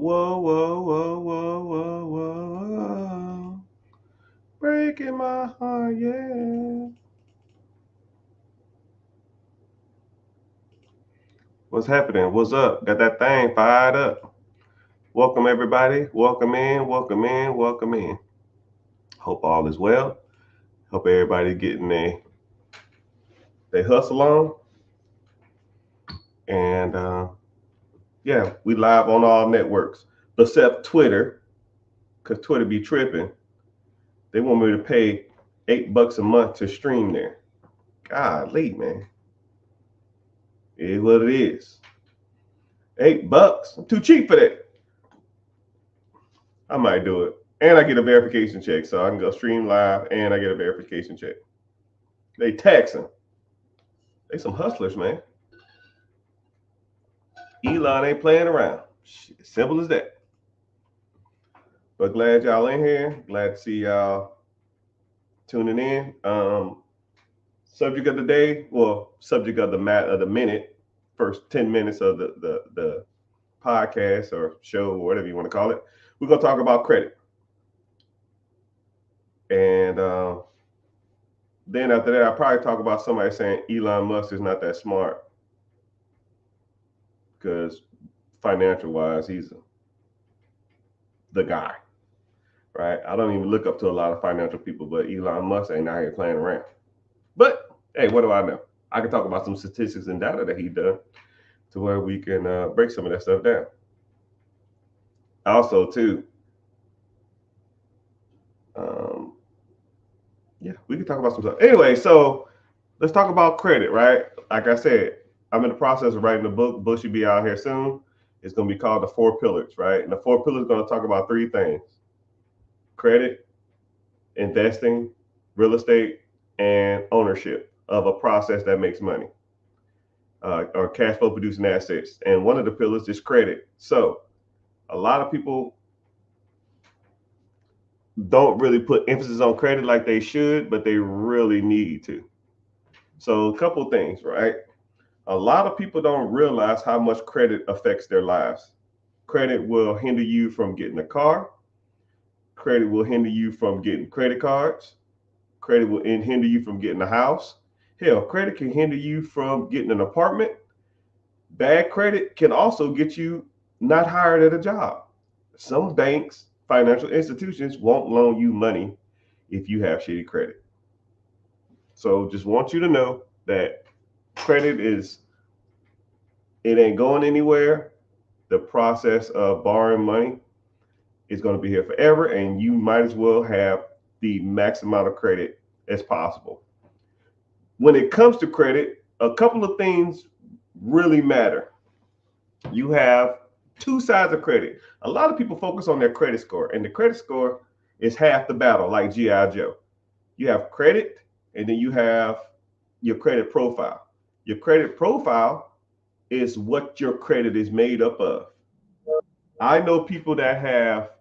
Whoa, whoa, whoa, whoa, whoa, whoa, whoa. Breaking my heart, yeah. What's happening? What's up? Got that thing fired up. Welcome, everybody. Welcome in, welcome in, welcome in. Hope all is well. Hope everybody getting they hustle on. And yeah, we live on all networks except Twitter, because Twitter be tripping. They want me to pay $8 a month to stream there. Golly, man. It is what it is. $8. I'm too cheap for that. I might do it. And I get a verification check. So I can go stream live and I get a verification check. They taxing. They some hustlers, man. Elon ain't playing around. Shit, simple as that. But glad y'all in here. Glad to see y'all tuning in. Subject of the day, well, subject of the minute, first 10 minutes of the podcast or show, or whatever you want to call it. We're gonna talk about credit. And then after that, I'll probably talk about somebody saying Elon Musk is not that smart because financial wise, he's the guy, right? I don't even look up to a lot of financial people, but Elon Musk ain't out here playing around. But hey, what do I know? I can talk about some statistics and data that he done to where we can break some of that stuff down. Also, too, um, yeah, we can talk about some stuff. Anyway, so let's talk about credit, right? Like I said, I'm in the process of writing a book. Book should be out here soon. It's going to be called The Four Pillars, right? And the four pillars are going to talk about three things: credit, investing, real estate, and ownership of a process that makes money or cash flow producing assets. And one of the pillars is credit. So a lot of people don't really put emphasis on credit like they should, but they really need to. So a couple things, right? A lot of people don't realize how much credit affects their lives. Credit will hinder you from getting a car. Credit will hinder you from getting credit cards. Credit will hinder you from getting a house. Hell, credit can hinder you from getting an apartment. Bad credit can also get you not hired at a job. Some banks, financial institutions won't loan you money if you have shitty credit. So just want you to know that credit it ain't going anywhere. The process of borrowing money is going to be here forever, and you might as well have the max amount of credit as possible. When it comes to credit, a couple of things really matter. You have two sides of credit. A lot of people focus on their credit score, and the credit score is half the battle, like G.I. Joe. You have credit, and then you have your credit profile. Your credit profile is what your credit is made up of. I know people that have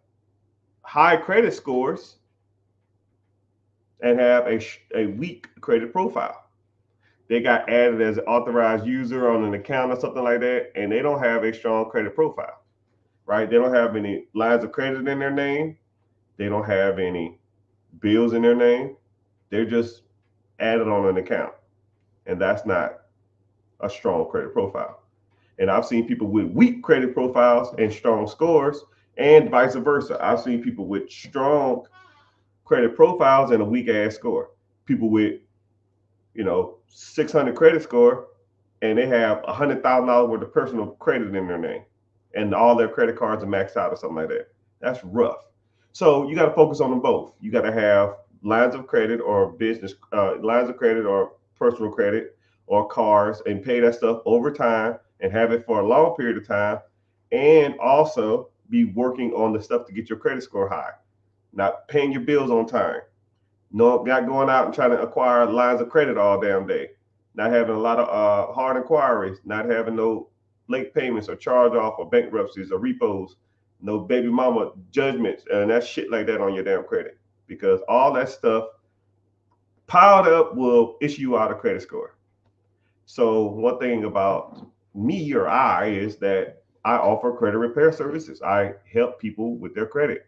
high credit scores and have a weak credit profile. They got added as an authorized user on an account or something like that, and they don't have a strong credit profile, right? They don't have any lines of credit in their name. They don't have any bills in their name. They're just added on an account, and that's not a strong credit profile. And I've seen people with weak credit profiles and strong scores, and vice versa. I've seen people with strong credit profiles and a weak ass score. People with 600 credit score and they have $100,000 worth of personal credit in their name, and all their credit cards are maxed out or something like that. That's rough. So you got to focus on them both. You got to have lines of credit or business lines of credit or personal credit or cars, and pay that stuff over time and have it for a long period of time, and also be working on the stuff to get your credit score high, not paying your bills on time, not going out and trying to acquire lines of credit all damn day, not having a lot of hard inquiries, not having no late payments or charge off or bankruptcies or repos, no baby mama judgments and that shit like that on your damn credit, because all that stuff piled up will issue you out a credit score. So one thing about me or I is that I offer credit repair services. I help people with their credit.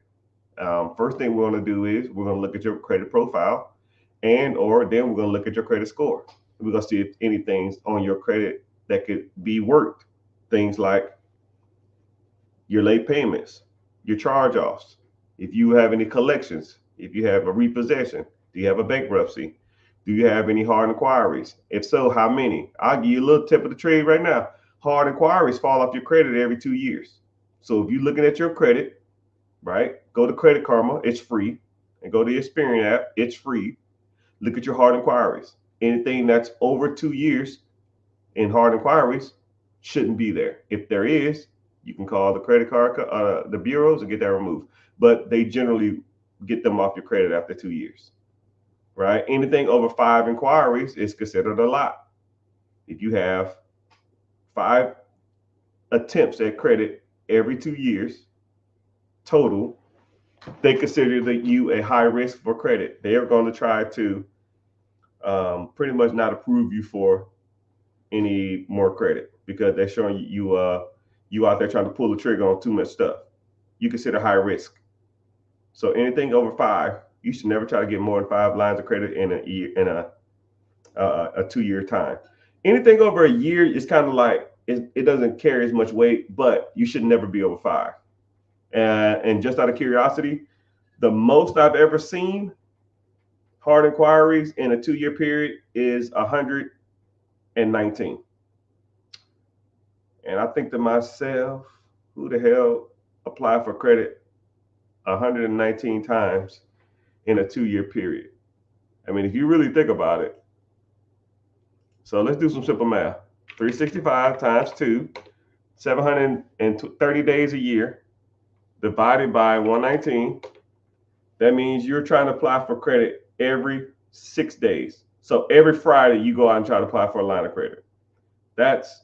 First thing we're going to do is we're going to look at your credit profile, and or then we're going to look at your credit score. We're going to see if anything's on your credit that could be worked. Things like your late payments, your charge-offs, if you have any collections, if you have a repossession, do you have a bankruptcy, do you have any hard inquiries? If so, how many? I'll give you a little tip of the trade right now. Hard inquiries fall off your credit every 2 years. So if you're looking at your credit, right, go to Credit Karma, it's free, and go to the Experian app, it's free. Look at your hard inquiries. Anything that's over 2 years in hard inquiries shouldn't be there. If there is, you can call the credit card, the bureaus, and get that removed. But they generally get them off your credit after 2 years, right? Anything over 5 inquiries is considered a lot. If you have 5 attempts at credit every 2 years total, they consider that you a high risk for credit. They are going to try to pretty much not approve you for any more credit because they're showing you out there trying to pull the trigger on too much stuff. You consider high risk. So anything over 5, you should never try to get more than 5 lines of credit in a year, in a 2-year time. Anything over a year is kind of like it doesn't carry as much weight, but you should never be over 5. And just out of curiosity, the most I've ever seen hard inquiries in a 2-year period is 119. And I think to myself, who the hell applied for credit 119 times in a 2-year period? I mean, if you really think about it. So let's do some simple math. 365 times 2, 730 days a year, divided by 119. That means you're trying to apply for credit every 6 days. So every Friday you go out and try to apply for a line of credit. That's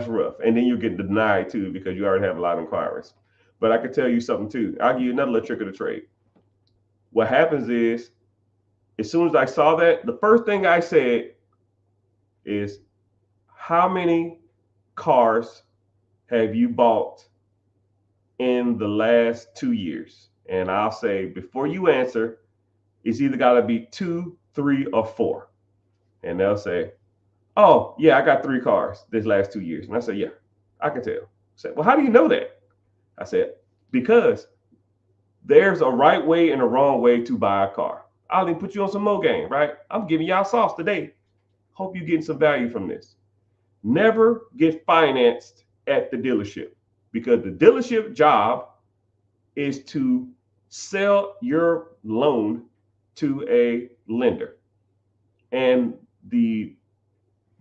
rough. And then you get denied too because you already have a lot of inquiries. But I can tell you something too. I'll give you another little trick of the trade. What happens is, as soon as I saw that, the first thing I said is, how many cars have you bought in the last 2 years? And I'll say, before you answer, it's either got to be 2, 3, or 4. And they'll say, oh, yeah, I got 3 cars this last 2 years. And I say, yeah, I can tell. I said, well, how do you know that? I said, because there's a right way and a wrong way to buy a car. I'll even put you on some more game, right? I'm giving y'all sauce today. Hope you're getting some value from this. Never get financed at the dealership, because the dealership job is to sell your loan to a lender. And the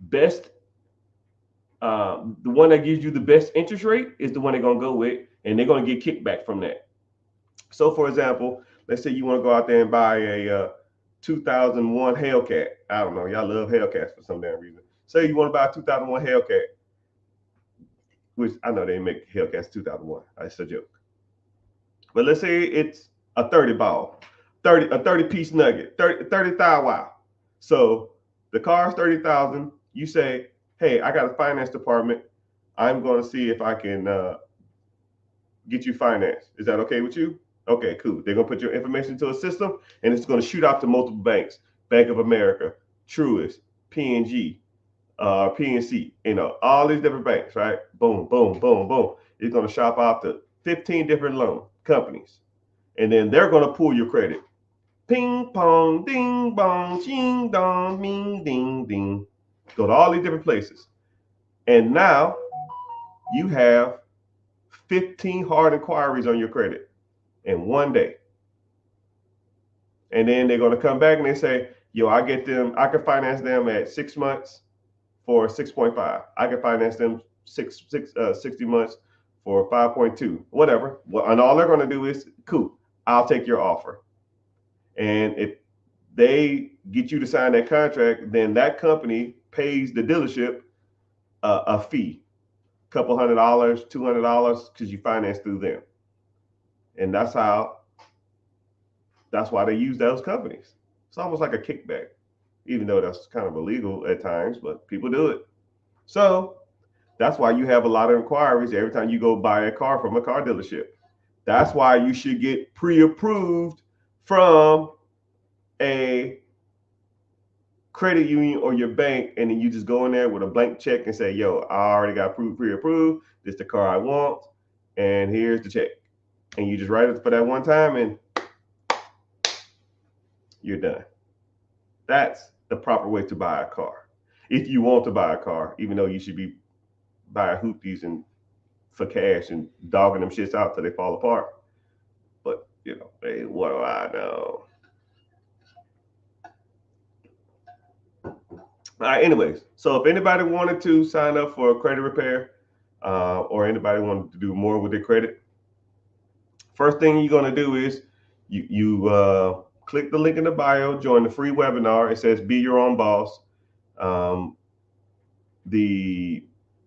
best, the one that gives you the best interest rate is the one they're going to go with, and they're going to get kickback from that. So for example, let's say you want to go out there and buy a 2001 Hellcat. I don't know, y'all love Hellcats for some damn reason. Say you want to buy a 2001 Hellcat, which I know they didn't make Hellcats 2001. That's a joke. But let's say it's a 30 ball, a 30 piece nugget, 30,000 wow. So the car's 30,000. You say, hey, I got a finance department. I'm going to see if I can get you financed. Is that okay with you? Okay, cool. They're going to put your information into a system, and it's going to shoot out to multiple banks: Bank of America, Truist, PNG, PNC, all these different banks, right? Boom, boom, boom, boom. It's going to shop out to 15 different loan companies, and then they're going to pull your credit. Ping pong, ding bong, ching dong, ming ding ding. Go to all these different places, and now you have 15 hard inquiries on your credit in one day. And then they're going to come back and they say, yo, I can finance them at 6 months for 6.5. I can finance them 60 months for 5.2, whatever. Well, and all they're going to do is, cool, I'll take your offer. And if they get you to sign that contract, then that company pays the dealership a fee, couple $100, $200, because you finance through them. And that's why they use those companies. It's almost like a kickback, even though that's kind of illegal at times, but people do it. So That's why you have a lot of inquiries every time you go buy a car from a car dealership. That's why you should get pre-approved from a credit union or your bank, and then you just go in there with a blank check and say, yo, I already got pre-approved. This is the car I want, and here's the check. And you just write it for that one time, and you're done. That's the proper way to buy a car. If you want to buy a car, even though you should be buying hoopties and for cash and dogging them shits out till they fall apart. But hey, what do I know? All right, anyways, so if anybody wanted to sign up for a credit repair, or anybody wanted to do more with their credit, first thing you're going to do is you click the link in the bio, join the free webinar. It says Be Your Own Boss.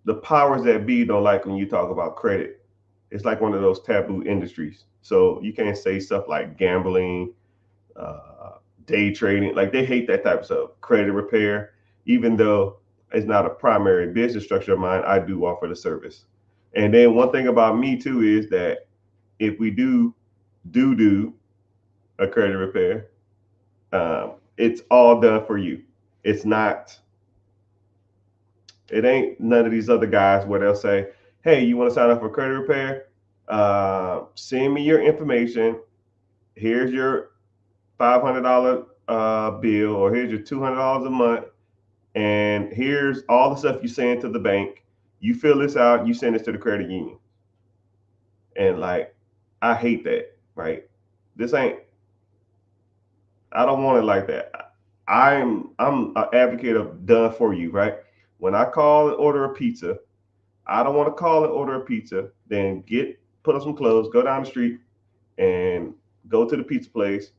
The powers that be don't like when you talk about credit. It's like one of those taboo industries. So you can't say stuff like gambling, day trading. Like, they hate that type of stuff. Credit repair, even though it's not a primary business structure of mine, I do offer the service. And then one thing about me too is that if we do a credit repair, it's all done for you. It ain't none of these other guys where they'll say, hey, you want to sign up for credit repair? Send me your information. Here's your $500 bill, or here's your $200 a month. And here's all the stuff you send to the bank. You fill this out, you send this to the credit union. And like, I hate that, right? I don't want it like that. I'm an advocate of done for you, right? When I call and order a pizza, I don't want to call and order a pizza, then put on some clothes, go down the street and go to the pizza place,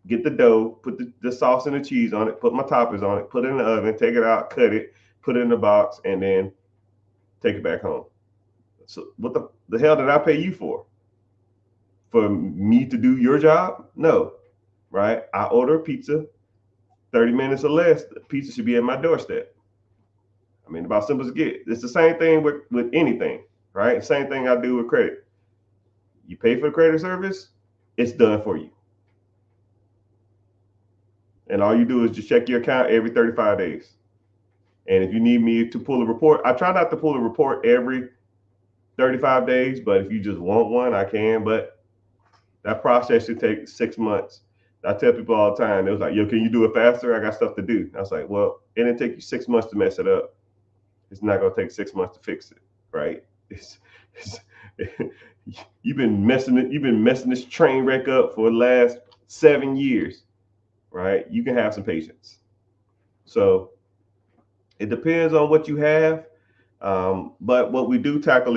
get the dough, put the sauce and the cheese on it, put my toppings on it, put it in the oven, take it out, cut it, put it in the box, and then take it back home. So what the hell did I pay you for? For me to do your job? No, right? I order a pizza, 30 minutes or less, the pizza should be at my doorstep. I mean, about simple as it gets. It's the same thing with anything, right? Same thing I do with credit. You pay for the credit service, it's done for you. And all you do is just check your account every 35 days. And if you need me to pull a report, I try not to pull a report every 35 days, but if you just want one, I can. But that process should take 6 months. I tell people all the time, it was like, yo, can you do it faster? I got stuff to do. I was like, well, it didn't take you 6 months to mess it up. It's not going to take 6 months to fix it, right? You've been messing this train wreck up for the last 7 years, right? You can have some patience. So it depends on what you have. But what we do tackle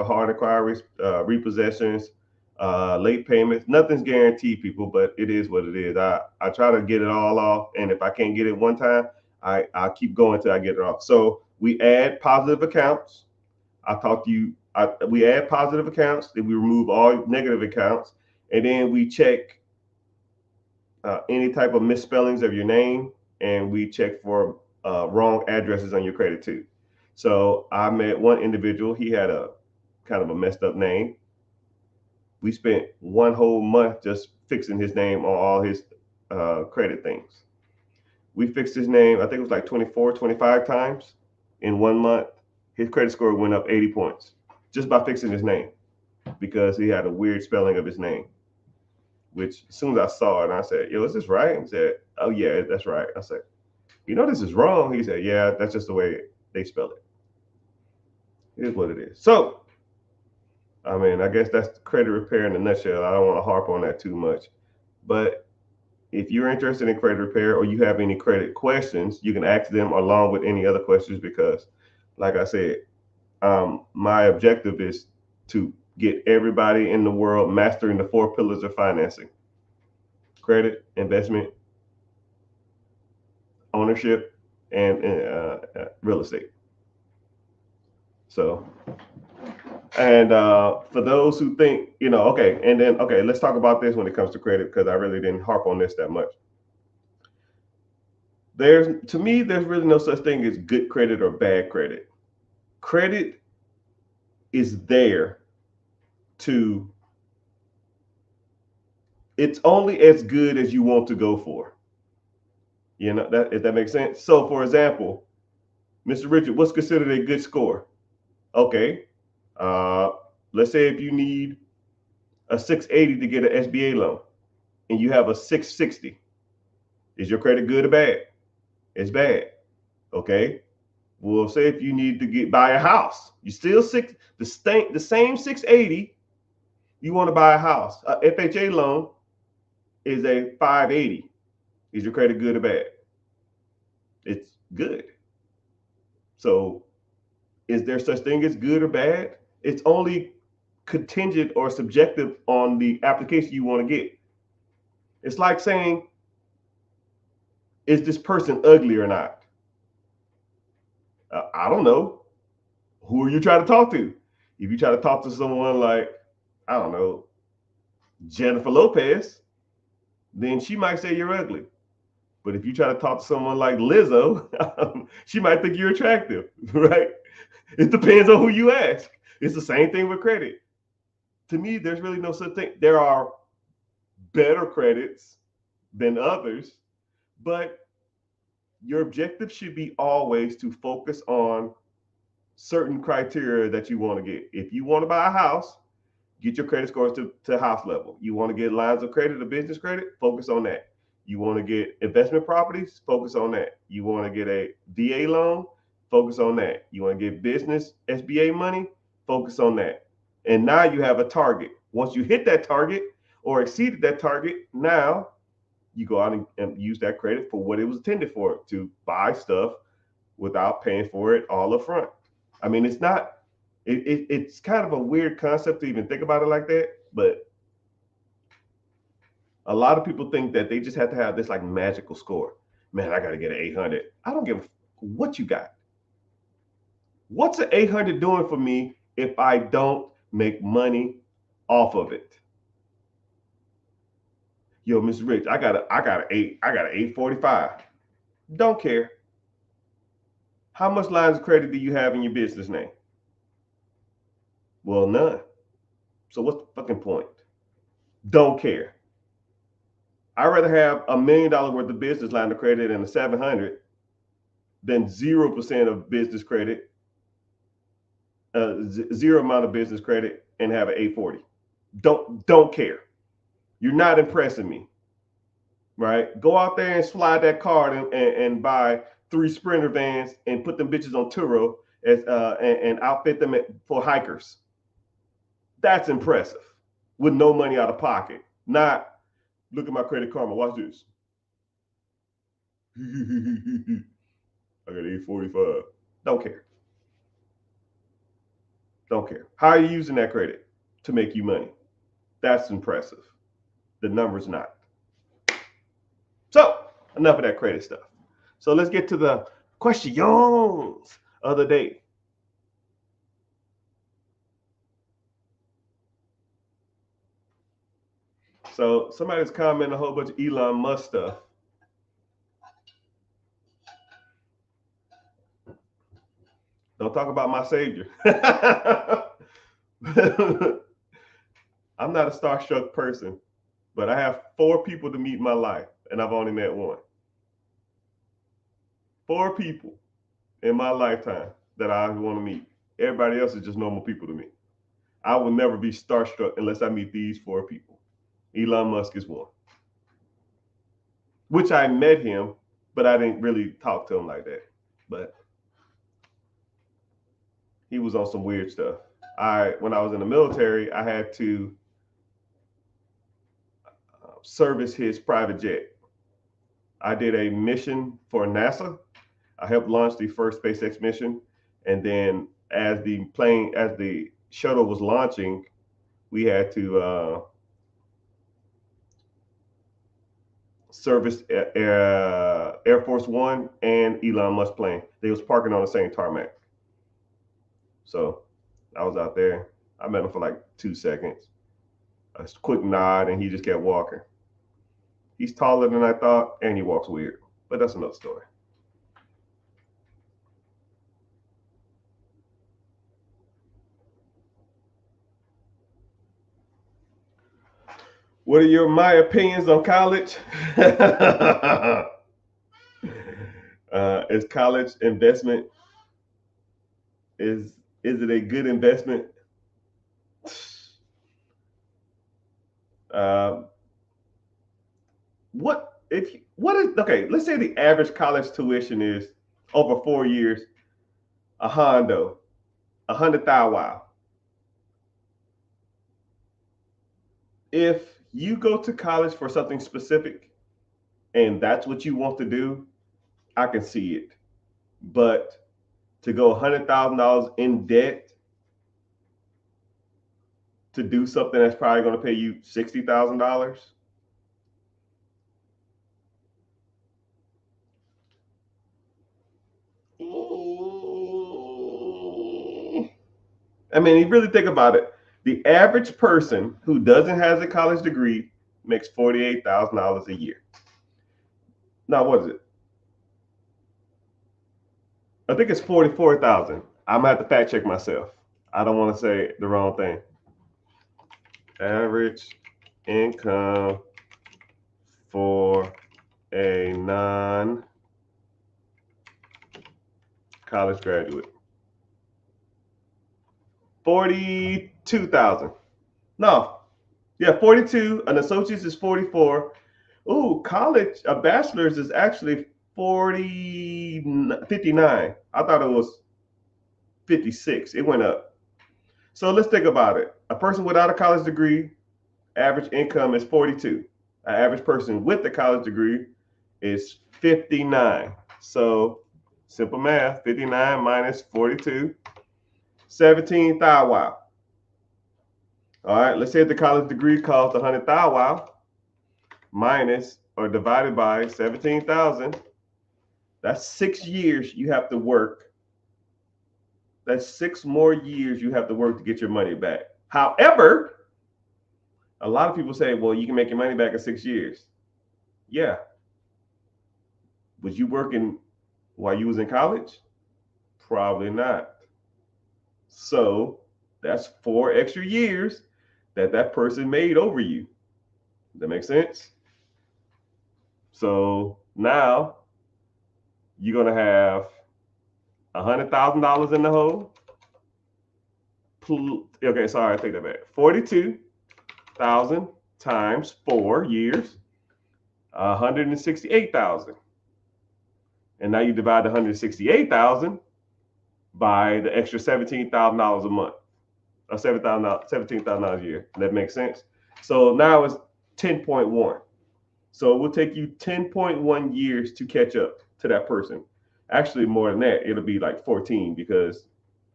hard inquiries, repossessions, late payments. Nothing's guaranteed, people, but it is what it is. I try to get it all off, and if I can't get it one time, I'll keep going till I get it off. So we add positive accounts. We add positive accounts, then we remove all negative accounts, and then we check any type of misspellings of your name, and we check for wrong addresses on your credit too. So I met one individual. He had a kind of a messed up name. We spent one whole month just fixing his name on all his credit things. We fixed his name, I think it was like 24, 25 times in 1 month. His credit score went up 80 points just by fixing his name, because he had a weird spelling of his name, which as soon as I saw it, I said, yo, is this right? He said, oh yeah, that's right. I said, you know, this is wrong. He said, yeah, that's just the way they spell it. It is what it is. So, I mean, I guess that's credit repair in a nutshell. I don't want to harp on that too much. But if you're interested in credit repair, or you have any credit questions, you can ask them along with any other questions, because, like I said, my objective is to get everybody in the world mastering the 4 pillars of financing: credit, investment, ownership, and real estate. So, and for those who think, okay, let's talk about this when it comes to credit, because I really didn't harp on this that much. To me, there's really no such thing as good credit or bad credit. Credit is there to, it's only as good as you want to go for. You know, that if that makes sense. So for example, Mr. Richard, what's considered a good score? Okay. Uh, let's say if you need a 680 to get an SBA loan and you have a 660, is your credit good or bad? It's bad. Okay. Well, say if you need to buy a house, you still the same 680, you want to buy a house. A FHA loan is a 580. Is your credit good or bad? It's good. So is there such thing as good or bad? It's only contingent or subjective on the application you want to get. It's like saying, is this person ugly or not? I don't know. Who are you trying to talk to? If you try to talk to someone like, I don't know, Jennifer Lopez, then she might say you're ugly. But if you try to talk to someone like Lizzo, she might think you're attractive, right? It depends on who you ask. It's the same thing with credit. To me, there's really no such thing. There are better credits than others, but your objective should be always to focus on certain criteria that you want to get. If you want to buy a house, get your credit scores to house level. You want to get lines of credit or business credit, focus on that. You want to get investment properties, focus on that. You want to get a VA loan, focus on that. You want to get business SBA money, focus on that. And now you have a target. Once you hit that target or exceeded that target, now you go out and use that credit for what it was intended for, to buy stuff without paying for it all up front. I mean, it's kind of a weird concept to even think about it like that, but a lot of people think that they just have to have this like magical score. Man, I got to get an 800. I don't give what you got. What's an 800 doing for me if I don't make money off of it? Yo, Mr. Rich, I got an 845. Don't care. How much lines of credit do you have in your business name? Well, none. So what's the fucking point? Don't care. I'd rather have $1 million worth of business line of credit and a 700 than 0% of business credit, zero amount of business credit, and have an 840. Don't care. You're not impressing me, right? Go out there and slide that card and buy 3 Sprinter vans and put them bitches on Turo and outfit them for hikers. That's impressive with no money out of pocket. Not, look at my Credit Karma. Watch this. I got 845. Don't care. Don't care. How are you using that credit to make you money? That's impressive. The number's not. So enough of that credit stuff. So let's get to the questions of the day. So somebody's commenting a whole bunch of Elon Musk stuff. Don't talk about my savior. I'm not a starstruck person, but I have 4 people to meet in my life, and I've only met one. 4 people in my lifetime that I want to meet. Everybody else is just normal people to me. I will never be starstruck unless I meet these 4 people. Elon Musk is one. Which I met him, but I didn't really talk to him like that. But he was on some weird stuff. When I was in the military, I had to service his private jet. I did a mission for NASA. I helped launch the first SpaceX mission, and then as the shuttle was launching, we had to service Air Force One and Elon Musk plane. They was parking on the same tarmac. So I was out there. I met him for like 2 seconds. A quick nod, and he just kept walking. He's taller than I thought, and he walks weird. But that's another story. What are my opinions on college? Is college investment is it a good investment? Uh, what is okay? Let's say the average college tuition is over 4 years a hondo, 100,000. Wow. If you go to college for something specific and that's what you want to do, I can see it. But to go $100,000 in debt to do something that's probably going to pay you $60,000. I mean, you really think about it. The average person who doesn't have a college degree makes $48,000 a year. Now, what is it? I think it's 44,000. I'm gonna have to fact check myself. I don't want to say the wrong thing. Average income for a non college graduate. 42,000. No. Yeah, 42. An associate's is 44. Ooh, college, a bachelor's is actually 59. I thought it was 56. It went up. So let's think about it. A person without a college degree, average income is 42. An average person with a college degree is 59. So simple math, 59 minus 42, 17,000. Wow. All right, let's say the college degree costs 100,000. Wow. Minus or divided by 17,000. That's 6 years you have to work. That's 6 more years you have to work to get your money back. However, a lot of people say, well, you can make your money back in 6 years. Yeah. Was you working while you was in college? Probably not. So that's 4 extra years that person made over you. Does that make sense? So now you're going to have $100,000 in the hole. Okay, sorry, I take that back. 42,000 times 4 years, 168,000. And now you divide the 168,000 by the extra $17,000 a month, or $17,000 a year. That makes sense. So now it's 10.1. So it will take you 10.1 years to catch up to that person. Actually, more than that, it'll be like 14 because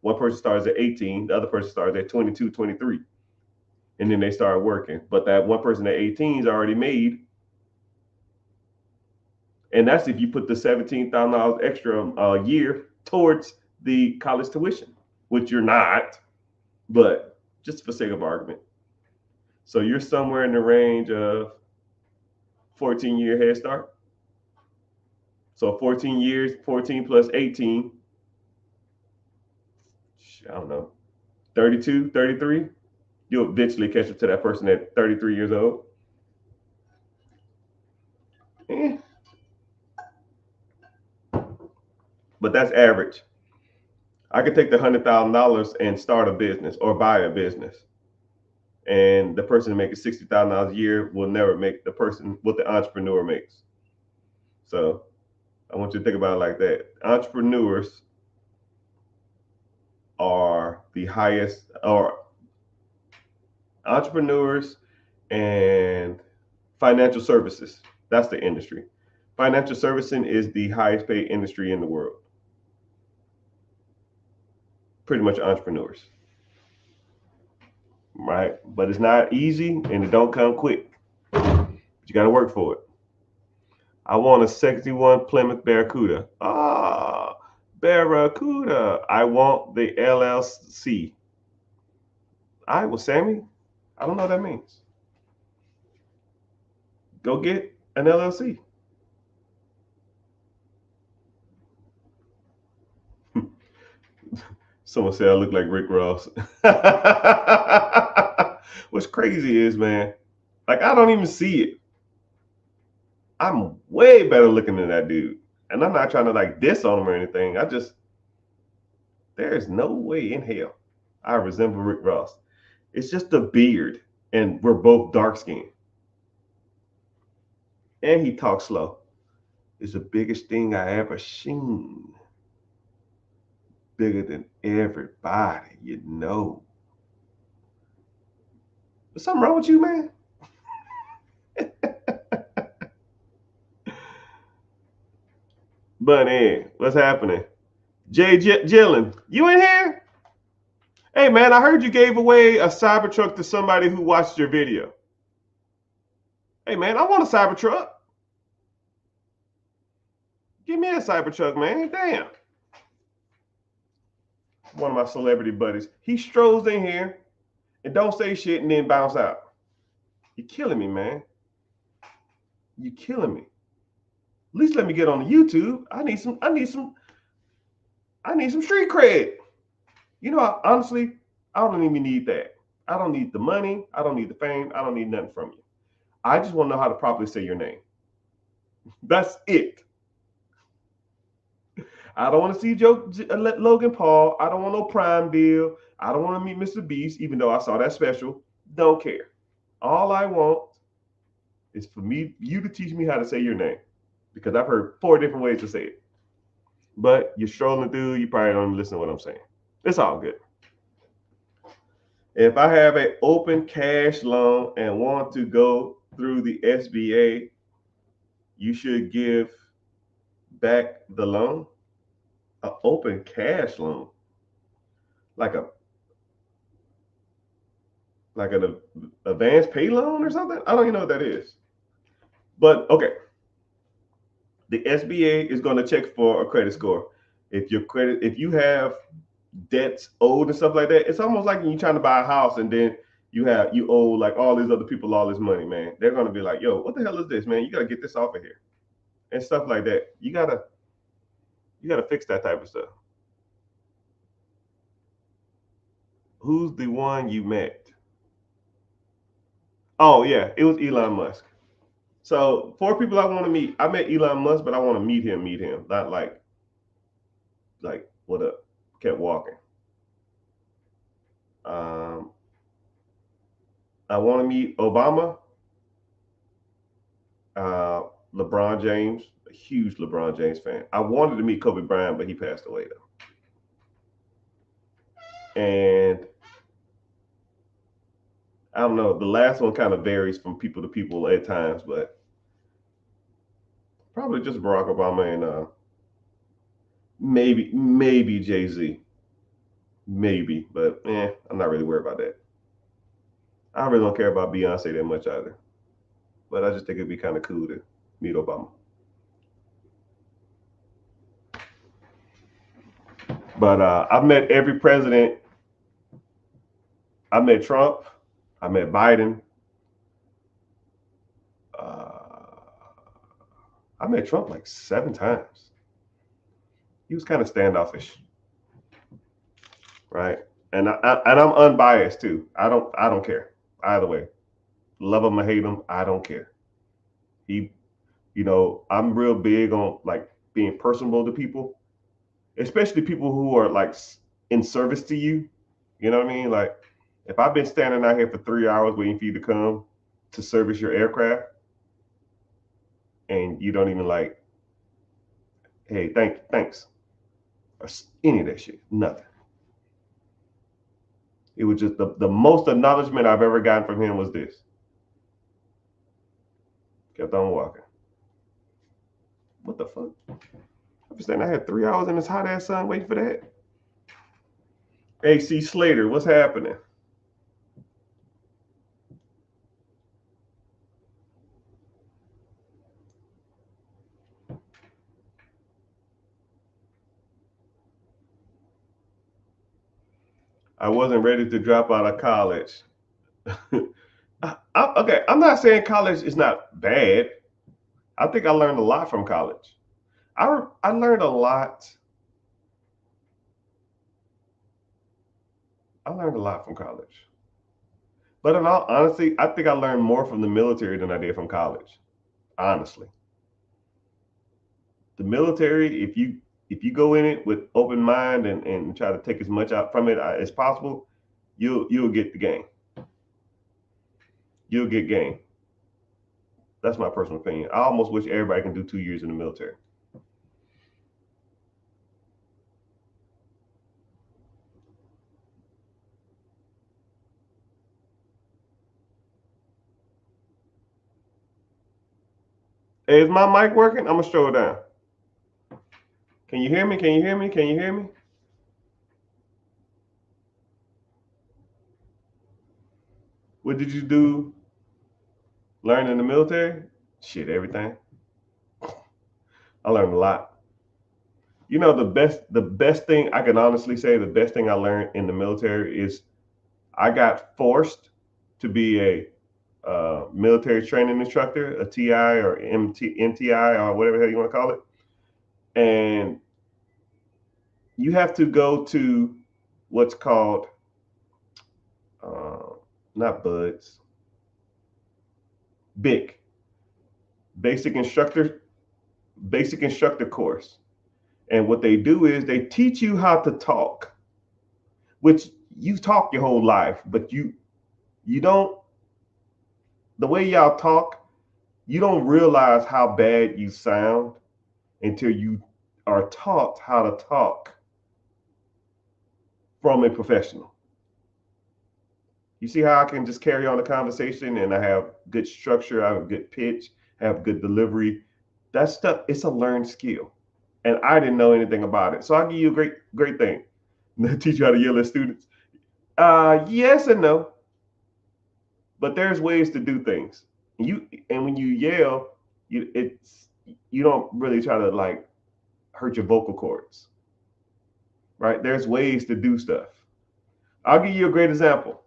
one person starts at 18, the other person starts at 22, 23, and then they start working. But that one person at 18 is already made. And that's if you put the $17,000 extra a year towards the college tuition, which you're not, but just for sake of argument. So you're somewhere in the range of 14-year head start. So 14 years, 14 plus 18, I don't know, 32, 33. You'll eventually catch up to that person at 33 years old. Eh. But that's average. I could take the $100,000 and start a business or buy a business. And the person making $60,000 a year will never make the person what the entrepreneur makes. So I want you to think about it like that. Entrepreneurs are the highest, or entrepreneurs and financial services. That's the industry. Financial servicing is the highest paid industry in the world. Pretty much entrepreneurs. Right? But it's not easy and it don't come quick. You got to work for it. I want a 61 Plymouth Barracuda. Ah, Barracuda. I want the LLC. All right, well, Sammy, I don't know what that means. Go get an LLC. Someone said I look like Rick Ross. What's crazy is, man, like I don't even see it. I'm way better looking than that dude. And I'm not trying to like diss on him or anything. There's no way in hell I resemble Rick Ross. It's just the beard, and we're both dark skinned. And he talks slow. It's the biggest thing I ever seen. Bigger than everybody, you know. There's something wrong with you, man? Bunny, what's happening? Jay Gillen, you in here? Hey, man, I heard you gave away a Cybertruck to somebody who watched your video. Hey, man, I want a Cybertruck. Give me a Cybertruck, man. Damn. One of my celebrity buddies. He strolls in here and don't say shit and then bounce out. You're killing me, man. You're killing me. At least let me get on the YouTube. I need some street cred. You know, honestly, I don't even need that. I don't need the money. I don't need the fame. I don't need nothing from you. I just want to know how to properly say your name. That's it. I don't want to see Logan Paul. I don't want no Prime deal. I don't want to meet Mr. Beast, even though I saw that special. Don't care. All I want is for you to teach me how to say your name, because I've heard 4 different ways to say it. But you're strolling through, you probably don't even listen to what I'm saying. It's all good. If I have an open cash loan and want to go through the SBA, you should give back the loan. An open cash loan, like an advance pay loan or something. I don't even know what that is. But okay, the SBA is going to check for a credit score. If you have debts owed and stuff like that, it's almost like when you're trying to buy a house and then you owe like all these other people all this money, man. They're going to be like, yo, what the hell is this, man? You got to get this off of here and stuff like that. You gotta fix that type of stuff. Who's the one you met? Oh yeah, it was Elon Musk. So 4 people I want to meet. I met Elon Musk, but I want to meet him. Not like what up? Kept walking. I want to meet Obama. LeBron James, a huge LeBron James fan. I wanted to meet Kobe Bryant, but he passed away though. And I don't know. The last one kind of varies from people to people at times, but probably just Barack Obama and maybe Jay-Z. Maybe, but I'm not really worried about that. I really don't care about Beyonce that much either. But I just think it'd be kind of cool to meet Obama. But I've met every president. I met Trump. I met Biden. I met Trump like 7 times. He was kind of standoffish, right? And I'm unbiased too. I don't care either way. Love him or hate him, I don't care. I'm real big on like being personable to people, especially people who are like in service to you. You know what I mean? Like if I've been standing out here for 3 hours waiting for you to come to service your aircraft, and you don't even like, hey, thanks, or any of that shit, nothing. It was just the most acknowledgement I've ever gotten from him was this. Kept on walking. What the fuck? I was saying I had 3 hours in this hot ass sun waiting for that. AC Slater, what's happening? I wasn't ready to drop out of college. Okay, I'm not saying college is not bad. I think I learned a lot from college. I learned a lot I learned a lot from college. But in all honesty, I think I learned more from the military than I did from college. Honestly, the military, if you go in it with open mind and try to take as much out from it as possible, you'll get the game. You'll get game. That's my personal opinion. I almost wish everybody can do 2 years in the military. Hey, is my mic working? I'm gonna show it down. Can you hear me? Can you hear me? Can you hear me? What did you do? Learn in the military? Shit, everything. I learned a lot. You know, the best thing I can honestly say, the best thing I learned in the military is I got forced to be a military training instructor, a TI or MTI or whatever the hell you want to call it. And you have to go to what's called uh, not buds, BIC, basic instructor basic instructor course. And what they do is they teach you how to talk, which you talk your whole life, but you don't, the way y'all talk, you don't realize how bad you sound until you are taught how to talk from a professional. You see how I can just carry on the conversation and I have good structure, I have good pitch, I have good delivery. That stuff, it's a learned skill. And I didn't know anything about it. So I'll give you a great thing. Teach you how to yell at students. Yes and no, but there's ways to do things. And when you yell, you don't really try to like hurt your vocal cords, right? There's ways to do stuff. I'll give you a great example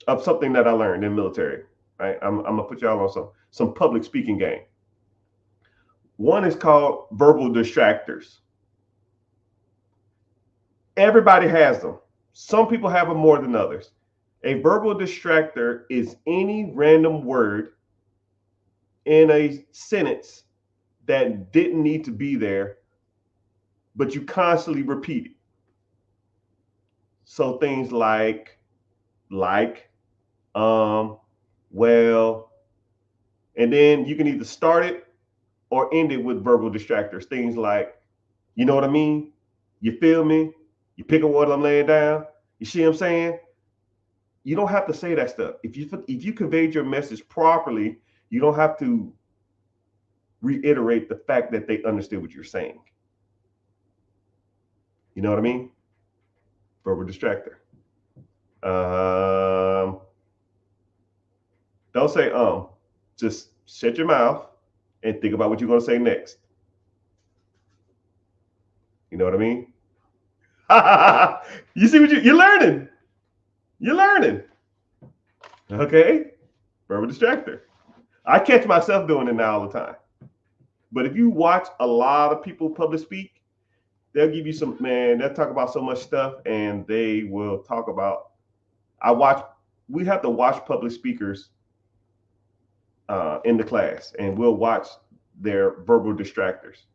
of something that I learned in military. Right, I'm gonna put y'all on some public speaking game. One is called verbal distractors. Everybody has them. Some people have them more than others. A verbal distractor is any random word in a sentence that didn't need to be there, but you constantly repeat it. So things like, um, well, and then you can either start it or end it with verbal distractors. Things like, you know what I mean? You feel me? You pick up what I'm laying down. You see what I'm saying? You don't have to say that stuff. If you conveyed your message properly, you don't have to reiterate the fact that they understood what you're saying. You know what I mean? Verbal distractor. Um, don't say just shut your mouth and think about what you're going to say next. You know what I mean? You see what you're learning. You're learning. Okay? Verbal distractor. I catch myself doing it now all the time. But if you watch a lot of people public speak, they'll give you some, man, they'll talk about so much stuff and they will talk about, we have to watch public speakers in the class and we'll watch their verbal distractors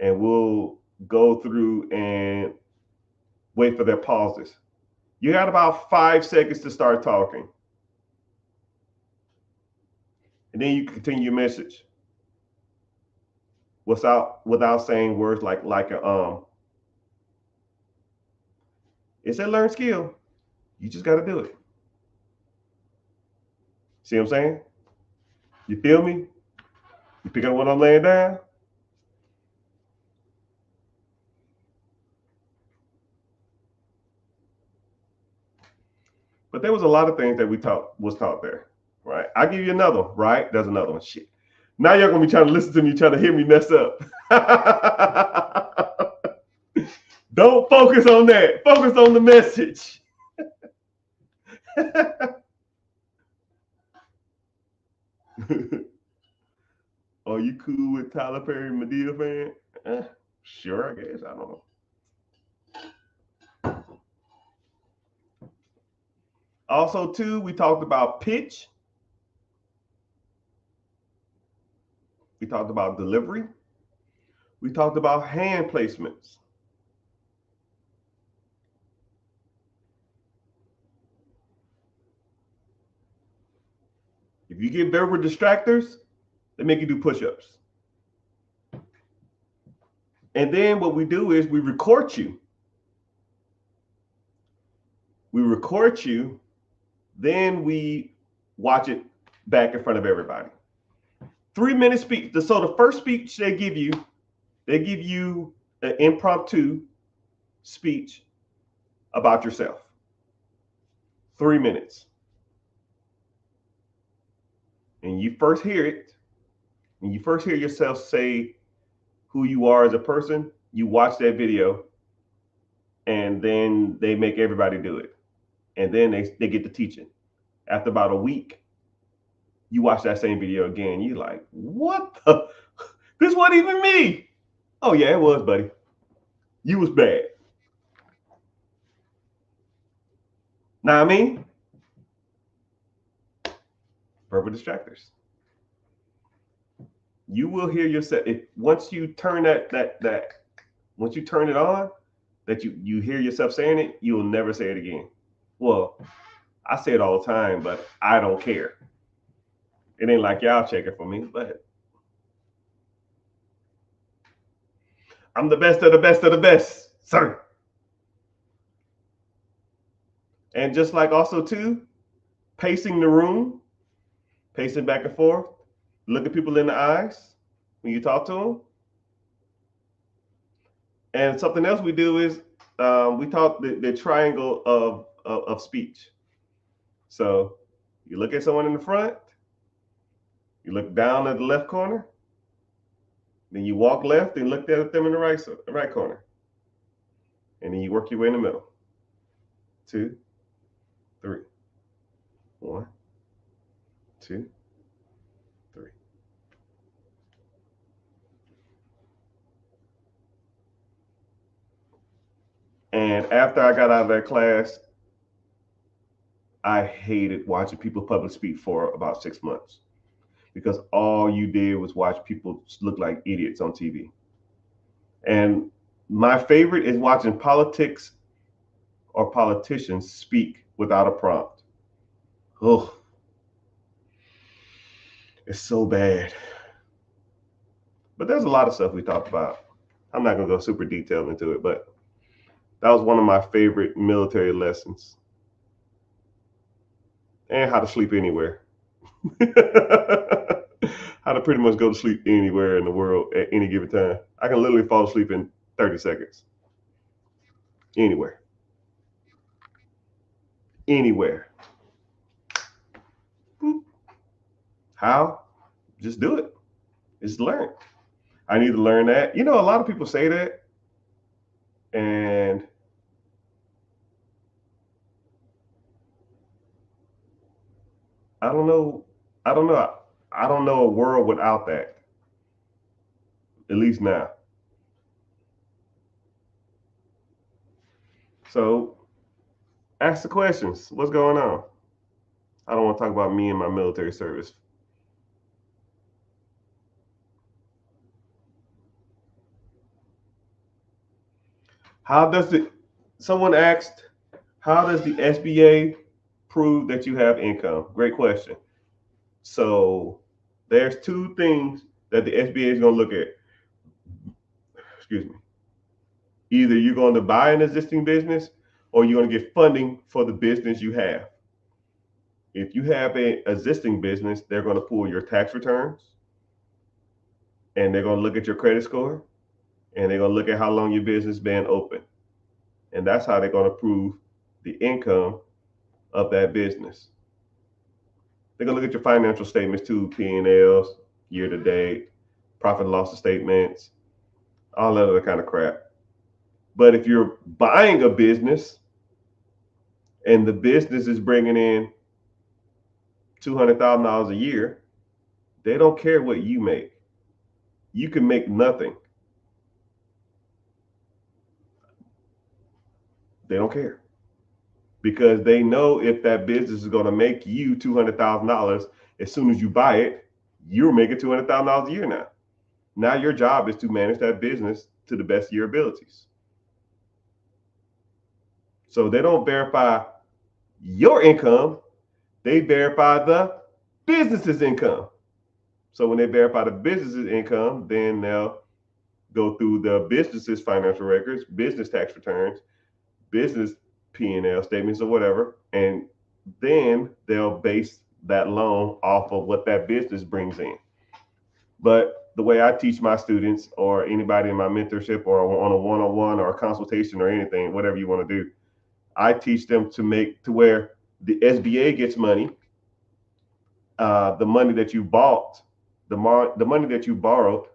and we'll go through and wait for their pauses. You got about 5 seconds to start talking. And then you continue your message without saying words like a It's a learned skill. You just got to do it. See what I'm saying? You feel me? You pick up what I'm laying down? But there was a lot of things that was taught there, right? I'll give you another one, right? There's another one. Shit. Now you're gonna be trying to listen to me, trying to hear me mess up. Don't focus on that. Focus on the message. Are you cool with Tyler Perry Madea fan? Sure, I guess. I don't know. Also, too, we talked about pitch. We talked about delivery. We talked about hand placements. If you get verbal distractors, they make you do push-ups. And then what we do is we record you. We record you, then we watch it back in front of everybody. 3-minute speech. So the first speech they give you an impromptu speech about yourself. 3 minutes. And you first hear it, when you first hear yourself say who you are as a person, you watch that video, and then they make everybody do it. And then they get to teaching. After about a week, you watch that same video again. You're like, what the? This wasn't even me. Oh, yeah, it was, buddy. You was bad. Know what I mean? Verbal distractors. You will hear yourself. Once you turn once you turn it on, that you hear yourself saying it, you will never say it again. Well, I say it all the time, but I don't care. It ain't like y'all checking for me, but I'm the best of the best of the best, sir. And just like also too, pacing the room, pacing back and forth, look at people in the eyes when you talk to them. And something else we do is we talk the triangle of speech. So you look at someone in the front, you look down at the left corner, then you walk left and look at them in the right corner. And then you work your way in the middle. 2, 3. 1, 2, 3. And after I got out of that class, I hated watching people public speak for about 6 months, because all you did was watch people look like idiots on TV. And my favorite is watching politics or politicians speak without a prompt. Oh, it's so bad. But there's a lot of stuff we talked about. I'm not going to go super detailed into it, but that was one of my favorite military lessons. And how to sleep anywhere. How to pretty much go to sleep anywhere in the world at any given time. I can literally fall asleep in 30 seconds. Anywhere. Anywhere. How? Just do it. Just learn. I need to learn that. You know, a lot of people say that, and I don't know. I don't know. I don't know a world without that. At least now. So ask the questions. What's going on? I don't want to talk about me and my military service. Someone asked, how does the SBA prove that you have income? Great question. So there's 2 things that the SBA is going to look at. Excuse me. Either you're going to buy an existing business, or you're going to get funding for the business you have. If you have an existing business, they're going to pull your tax returns, and they're going to look at your credit score, and they're going to look at how long your business been open. And that's how they're going to prove the income of that business. They're going to look at your financial statements too, P&Ls, year to date, profit and loss statements, all that other kind of crap. But if you're buying a business and the business is bringing in $200,000 a year, they don't care what you make. You can make nothing. They don't care. because they know if that business is going to make you $200,000 as soon as you buy it, you're making $200,000 a year now. Now your job is to manage that business to the best of your abilities. So they don't verify your income, they verify the business's income. So when they verify the business's income, then they'll go through the business's financial records, business tax returns, business P&L statements or whatever, and then they'll base that loan off of what that business brings in. But the way I teach my students or anybody in my mentorship or on a one-on-one or a consultation or anything, whatever you want to do, I teach them to make to where the SBA gets money, the money that you bought, the money that you borrowed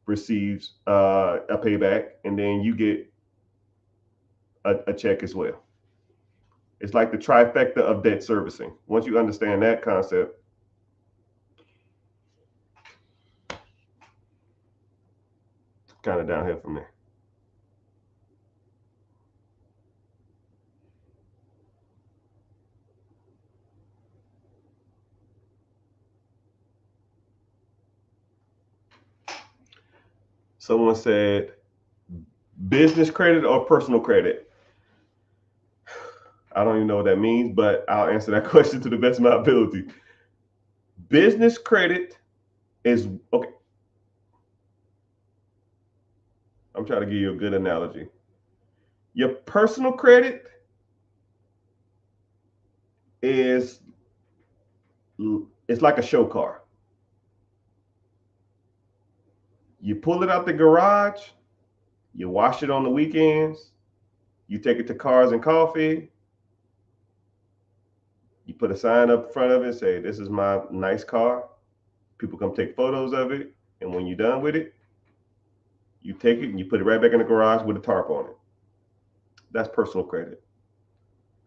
receives a payback, and then you get a check as well. It's like the trifecta of debt servicing. Once you understand that concept, kind of downhill from there. Someone said business credit or personal credit. I don't even know what that means, but I'll answer that question to the best of my ability. Business credit is okay. I'm trying to give you a good analogy. Your personal credit is it's like a show car. You pull it out the garage, you wash it on the weekends, you take it to Cars and Coffee, you put a sign up front of it and say, "This is my nice car." People come take photos of it, and when you're done with it, you take it and you put it right back in the garage with a tarp on it. That's personal credit.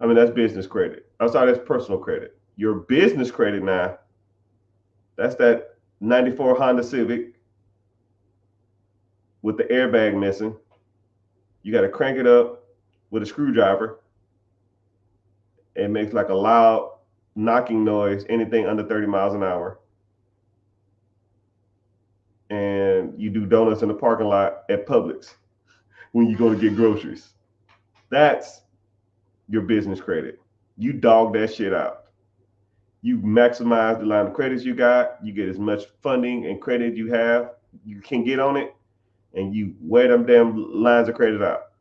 I mean, that's business credit. I'm sorry, that's personal credit. Your business credit now, that's that 94 Honda Civic with the airbag missing. You got to crank it up with a screwdriver. It makes like a loud knocking noise, anything under 30 miles an hour. And you do donuts in the parking lot at Publix when you go to get groceries. That's your business credit. You dog that shit out. You maximize the line of credits you got. You get as much funding and credit you can get on it, and you wear them damn lines of credit out.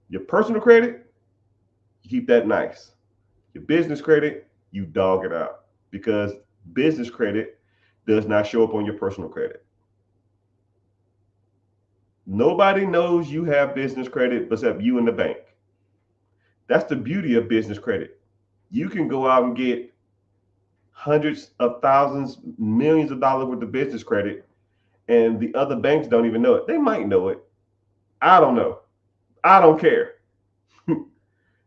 Your personal credit, you keep that nice. Your business credit, you dog it out, because business credit does not show up on your personal credit. Nobody knows you have business credit except you and the bank. That's the beauty of business credit. You can go out and get hundreds of thousands, millions of dollars worth of business credit, and the other banks don't even know it. They might know it. I don't know. I don't care.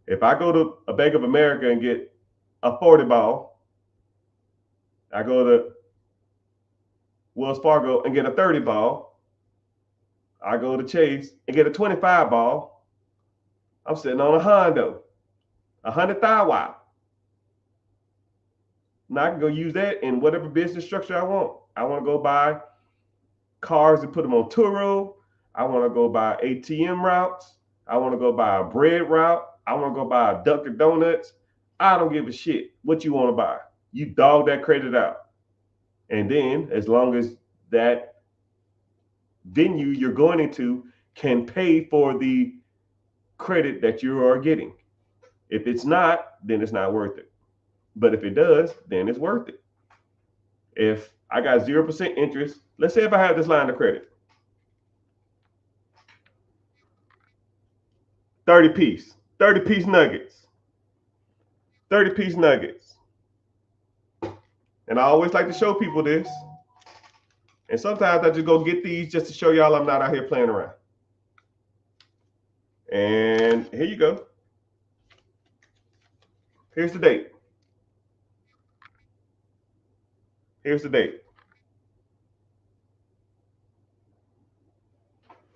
If I go to a Bank of America and get a 40 ball, I go to Wells Fargo and get a 30 ball, I go to Chase and get a 25 ball, I'm sitting on a Hondo, a 100,000. Now I can go use that in whatever business structure I want. I want to go buy cars and put them on Turo. I want to go buy ATM routes. I want to go buy a bread route. I want to go buy a Dunkin' Donuts. I don't give a shit what you want to buy. You dog that credit out. And then as long as that venue you're going into can pay for the credit that you are getting. If it's not, then it's not worth it. But if it does, then it's worth it. If I got 0% interest, let's say if I have this line of credit, 30 piece nuggets, 30 piece nuggets. And I always like to show people this. And sometimes I just go get these just to show y'all I'm not out here playing around. And here you go. Here's the date. Here's the date.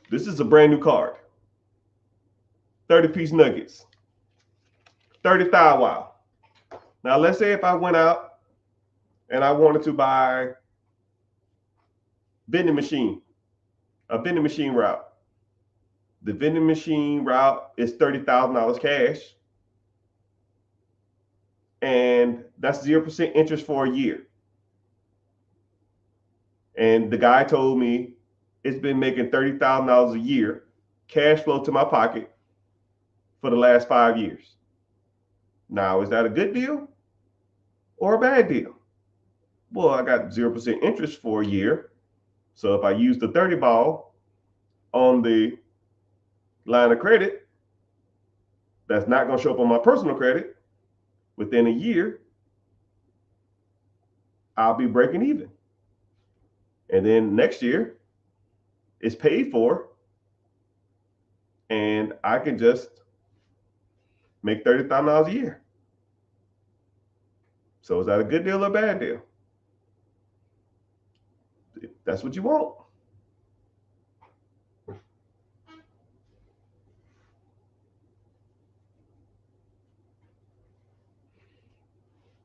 This is a brand new card. 30-piece nuggets, 30 thigh wow. Now, let's say if I went out and I wanted to buy a vending machine route. The vending machine route is $30,000 cash, and that's 0% interest for a year. And the guy told me it's been making $30,000 a year cash flow to my pocket for the last 5 years. Now, is that a good deal or a bad deal? Well, I got 0% interest for a year. So if I use the 30 ball on the line of credit, that's not going to show up on my personal credit. Within a year, I'll be breaking even. And then next year, it's paid for, and I can just make $30,000 a year. So is that a good deal or a bad deal? If that's what you want.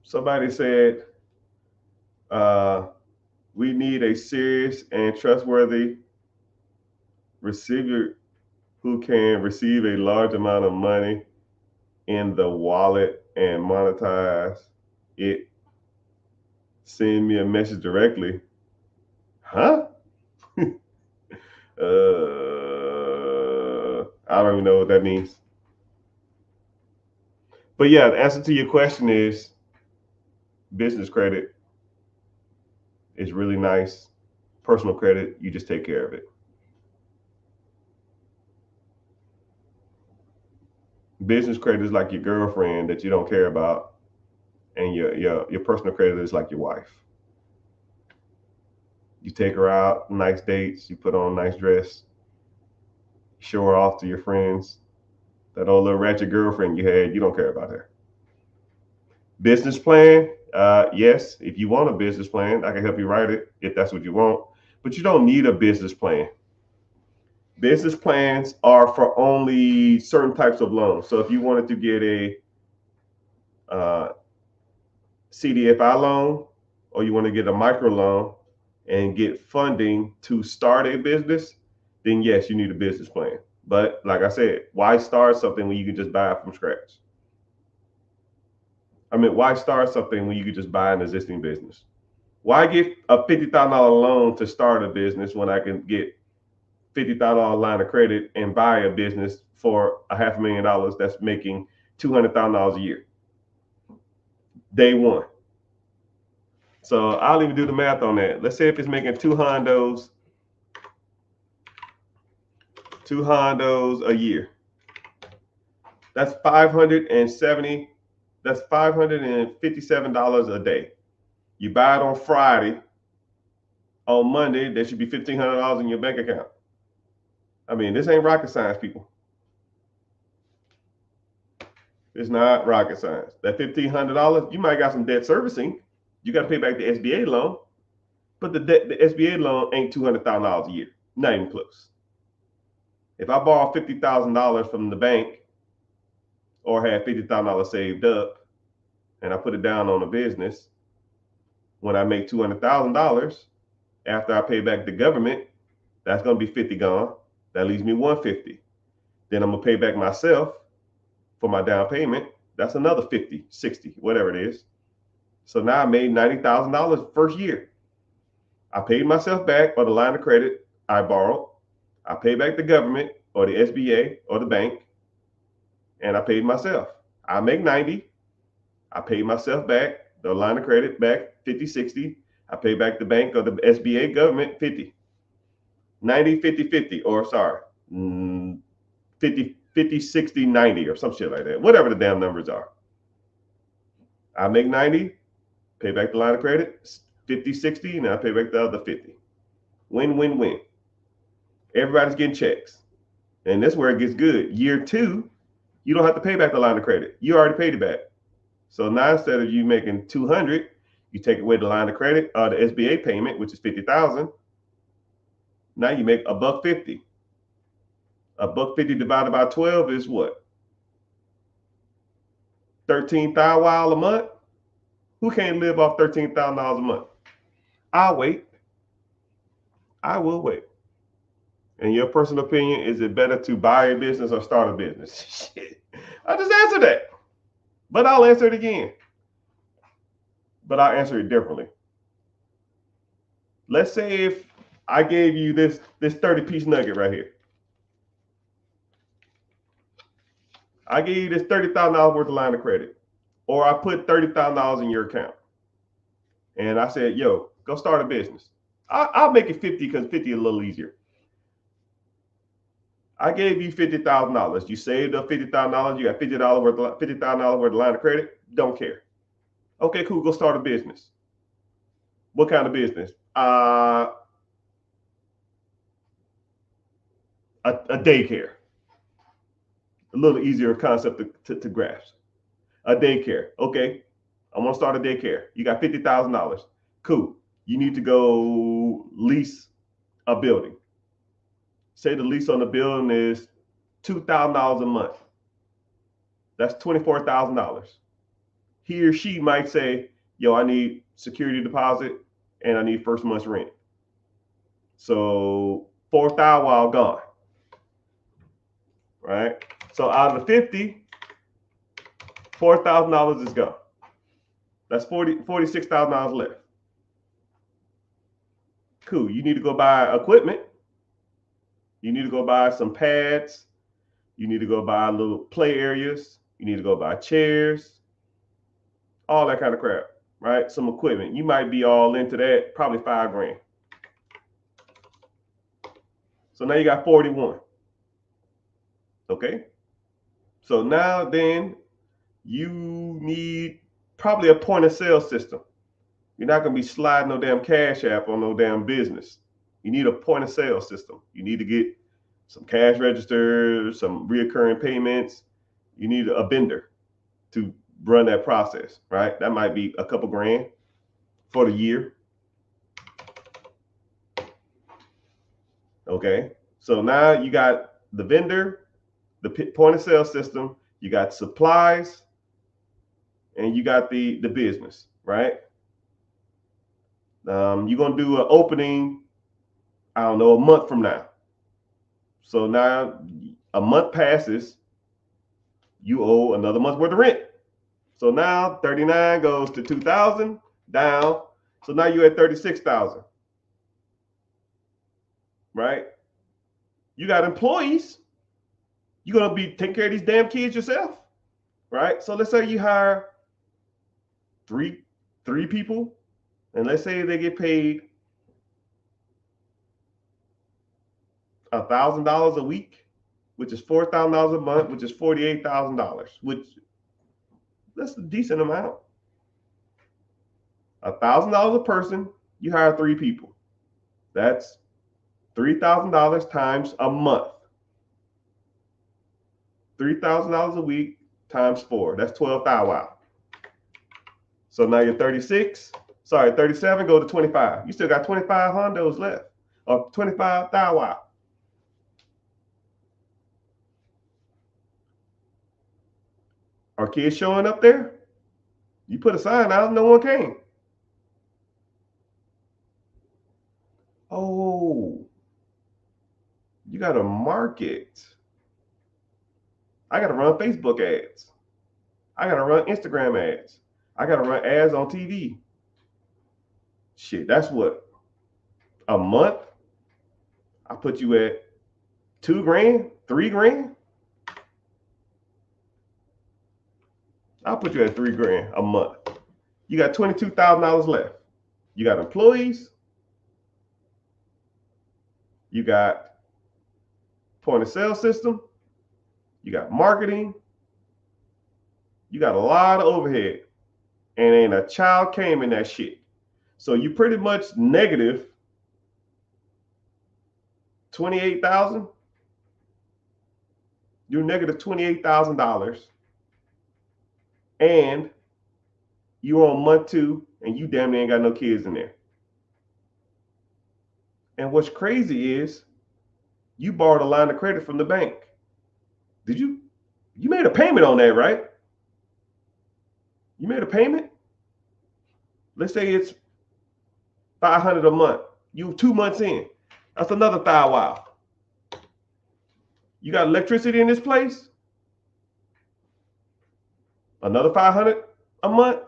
Somebody said, we need a serious and trustworthy receiver who can receive a large amount of money in the wallet and monetize it. Send me a message directly. Huh? I don't even know what that means. But yeah, the answer to your question is business credit is really nice. Personal credit, you just take care of it. Business credit is like your girlfriend that you don't care about, and your personal credit is like your wife. You take her out, nice dates, you put on a nice dress, show her off to your friends. That old little ratchet girlfriend you had, you don't care about her. Business plan, yes, if you want a business plan, I can help you write it if that's what you want, but you don't need a business plan. Business plans are for only certain types of loans. So if you wanted to get a CDFI loan, or you want to get a micro loan and get funding to start a business, then yes, you need a business plan. But like I said, why start something when you can just buy it from scratch? I mean, why start something when you could just buy an existing business? Why get a $50,000 loan to start a business when I can get $50,000 line of credit and buy a business for $500,000 that's making $200,000 a year? Day one. So I'll even do the math on that. Let's say if it's making two hondos a year. That's $557 a day. You buy it on Friday. On Monday, there should be $1,500 in your bank account. I mean, this ain't rocket science, people. It's not rocket science. That $1,500, you might got some debt servicing. You got to pay back the SBA loan, but the SBA loan ain't $200,000 a year. Not even close. If I borrow $50,000 from the bank, or had $50,000 saved up, and I put it down on a business, when I make $200,000, after I pay back the government, that's going to be 50 gone. That leaves me 150. Then I'm going to pay back myself for my down payment. That's another 50, 60, whatever it is. So now I made $90,000 first year. I paid myself back on the line of credit I borrowed. I paid back the government or the SBA or the bank, and I paid myself. I make 90. I paid myself back, the line of credit back 50, 60. I pay back the bank or the SBA government 50. 90, 50, 50, or sorry, 50, 50, 60, 90, or some shit like that. Whatever the damn numbers are. I make 90, pay back the line of credit, 50, 60, and I pay back the other 50. Win, win, win. Everybody's getting checks. And that's where it gets good. Year two, you don't have to pay back the line of credit. You already paid it back. So now instead of you making 200, you take away the line of credit or the SBA payment, which is 50,000. Now you make $150. $1.50 divided by 12 is what? 13,000 a month. Who can't live off $13,000 a month? I'll wait. I will wait. In your personal opinion, is it better to buy a business or start a business? Shit. I just answered that. But I'll answer it again. But I'll answer it differently. Let's say if I gave you this 30-piece nugget right here. I gave you this $30,000 worth of line of credit. Or I put $30,000 in your account. And I said, yo, go start a business. I'll make it 50 because 50 is a little easier. I gave you $50,000. You saved up $50,000. You got $50,000 worth of line of credit. Don't care. Okay, cool. Go start a business. What kind of business? A daycare. A little easier concept to grasp. A daycare. Okay, I want to start a daycare. You got $50,000. Cool. You need to go lease a building. Say the lease on the building is $2,000 a month. That's $24,000. He or she might say, yo, I need security deposit and I need first month's rent. So $4,000 gone. Right? So out of the 50, $4,000 is gone. That's $46,000 left. Cool. You need to go buy equipment. You need to go buy some pads. You need to go buy little play areas. You need to go buy chairs. All that kind of crap, right? Some equipment. You might be all into that, probably $5,000. So now you got 41. Okay. So now then you need probably a point of sale system. You're not going to be sliding no damn Cash App on no damn business. You need a point of sale system. You need to get some cash registers, some reoccurring payments. You need a vendor to run that process, right? That might be a couple grand for the year. Okay. So now you got the vendor, the point of sale system, you got supplies, and you got the business, right? You're going to do an opening, I don't know, a month from now. So now a month passes, you owe another month's worth of rent. So now 39 goes to 2,000 down. So now you're at 36,000, right? You got employees. You're going to be taking care of these damn kids yourself, right? So let's say you hire three people, and let's say they get paid $1,000 a week, which is $4,000 a month, which is $48,000, which that's a decent amount. $1,000 a person, you hire 3 people. That's $3,000 times a month. $3,000 a week times 4. That's 12,000. So now you're 37, go to 25. You still got 25 hondos left, or 25,000. Are kids showing up there? You put a sign out, no one came. Oh, you got to market. I got to run Facebook ads. I got to run Instagram ads. I got to run ads on TV. Shit, that's what? A month? I put you at $2,000, $3,000. I'll put you at $3,000 a month. You got $22,000 left. You got employees. You got point of sale system. You got marketing. You got a lot of overhead. And ain't a child came in that shit. So you pretty much negative 28,000. You're negative $28,000. And you're on month 2 and you damn near ain't got no kids in there. And what's crazy is You borrowed a line of credit from the bank. You made a payment on that, right? You made a payment. Let's say it's $500 a month. You 2 months in. That's another $1,000. You got electricity in this place. Another $500 a month.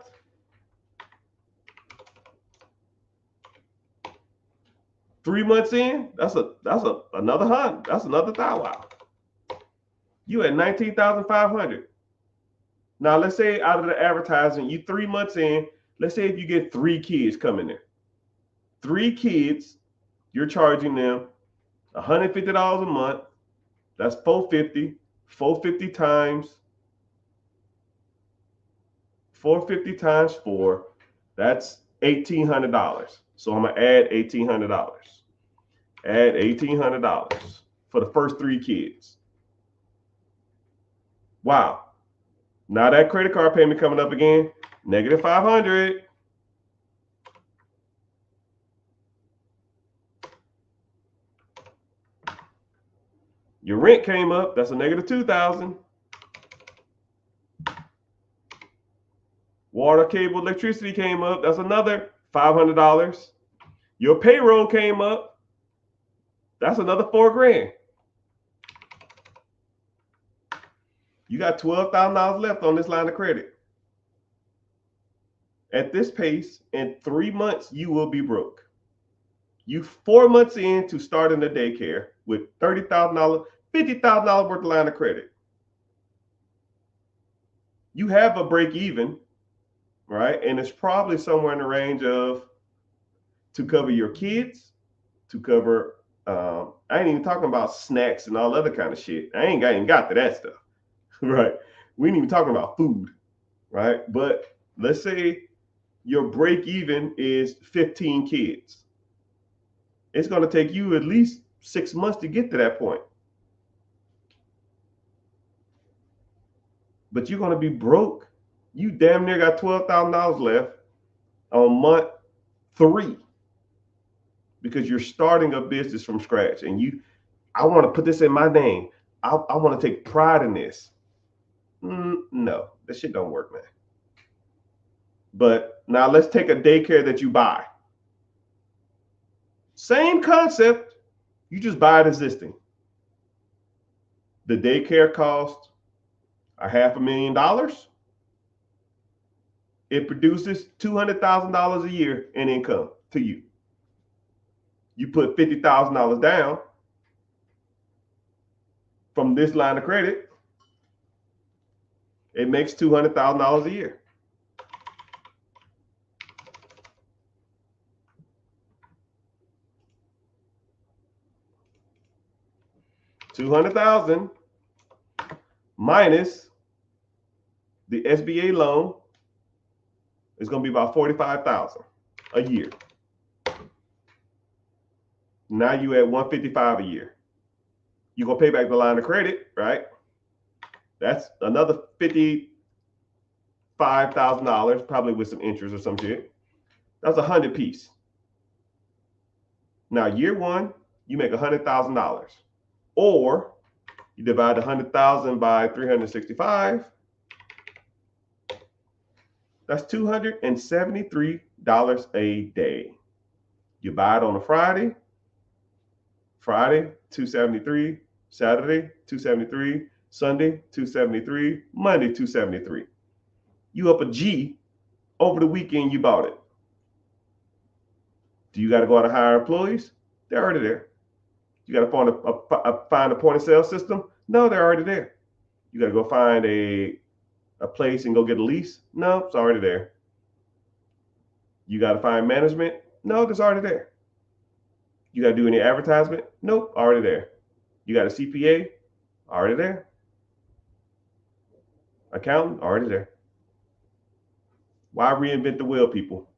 Three months in, that's another $100. That's another $1,000. You at 19,500. Now let's say out of the advertising, you 3 months in. Let's say if you get 3 kids coming in, 3 kids, you're charging them $150 a month. That's $450. 450 times 4. That's $1,800. So I'm gonna add $1,800. Add $1,800 for the first 3 kids. Wow. Now that credit card payment coming up again, negative $500. Your rent came up, that's a negative $2,000. Water, cable, electricity came up, that's another $500. Your payroll came up, that's another $4,000. You got $12,000 left on this line of credit. At this pace, in 3 months, you will be broke. You 4 months into starting a daycare with $30,000, $50,000 worth of line of credit. You have a break even, right? And it's probably somewhere in the range of to cover your kids, to cover, I ain't even talking about snacks and all other kind of shit. I ain't even got to that stuff, right? We ain't even talking about food, right? But let's say your break even is 15 kids. It's going to take you at least 6 months to get to that point. But you're going to be broke. You damn near got $12,000 left on month 3 because you're starting a business from scratch. And I want to put this in my name. I want to take pride in this. No, that shit don't work, man. But now let's take a daycare that you buy. Same concept, you just buy it existing. The daycare costs $500,000. It produces $200,000 a year in income to you. You put $50,000 down from this line of credit, it makes $200,000 a year. $200,000 minus the SBA loan is going to be about $45,000 a year. Now you at $155,000 a year. You're going to pay back the line of credit, right? That's another $55,000, probably with some interest or some shit. That's $100 piece. Now year 1, you make $100,000. Or you divide $100,000 by 365. That's $273 a day. You buy it on a Friday, $273, Saturday, $273, Sunday, $273, Monday, $273. You up a G over the weekend you bought it. Do you got to go out and hire employees? They're already there. You got to find a point of sale system? No, they're already there. You got to go find a place and go get a lease? No, it's already there. You got to find management? No, it's already there. You got to do any advertisement? Nope, already there. You got a CPA? Already there. Accountant? Already there. Why reinvent the wheel, people,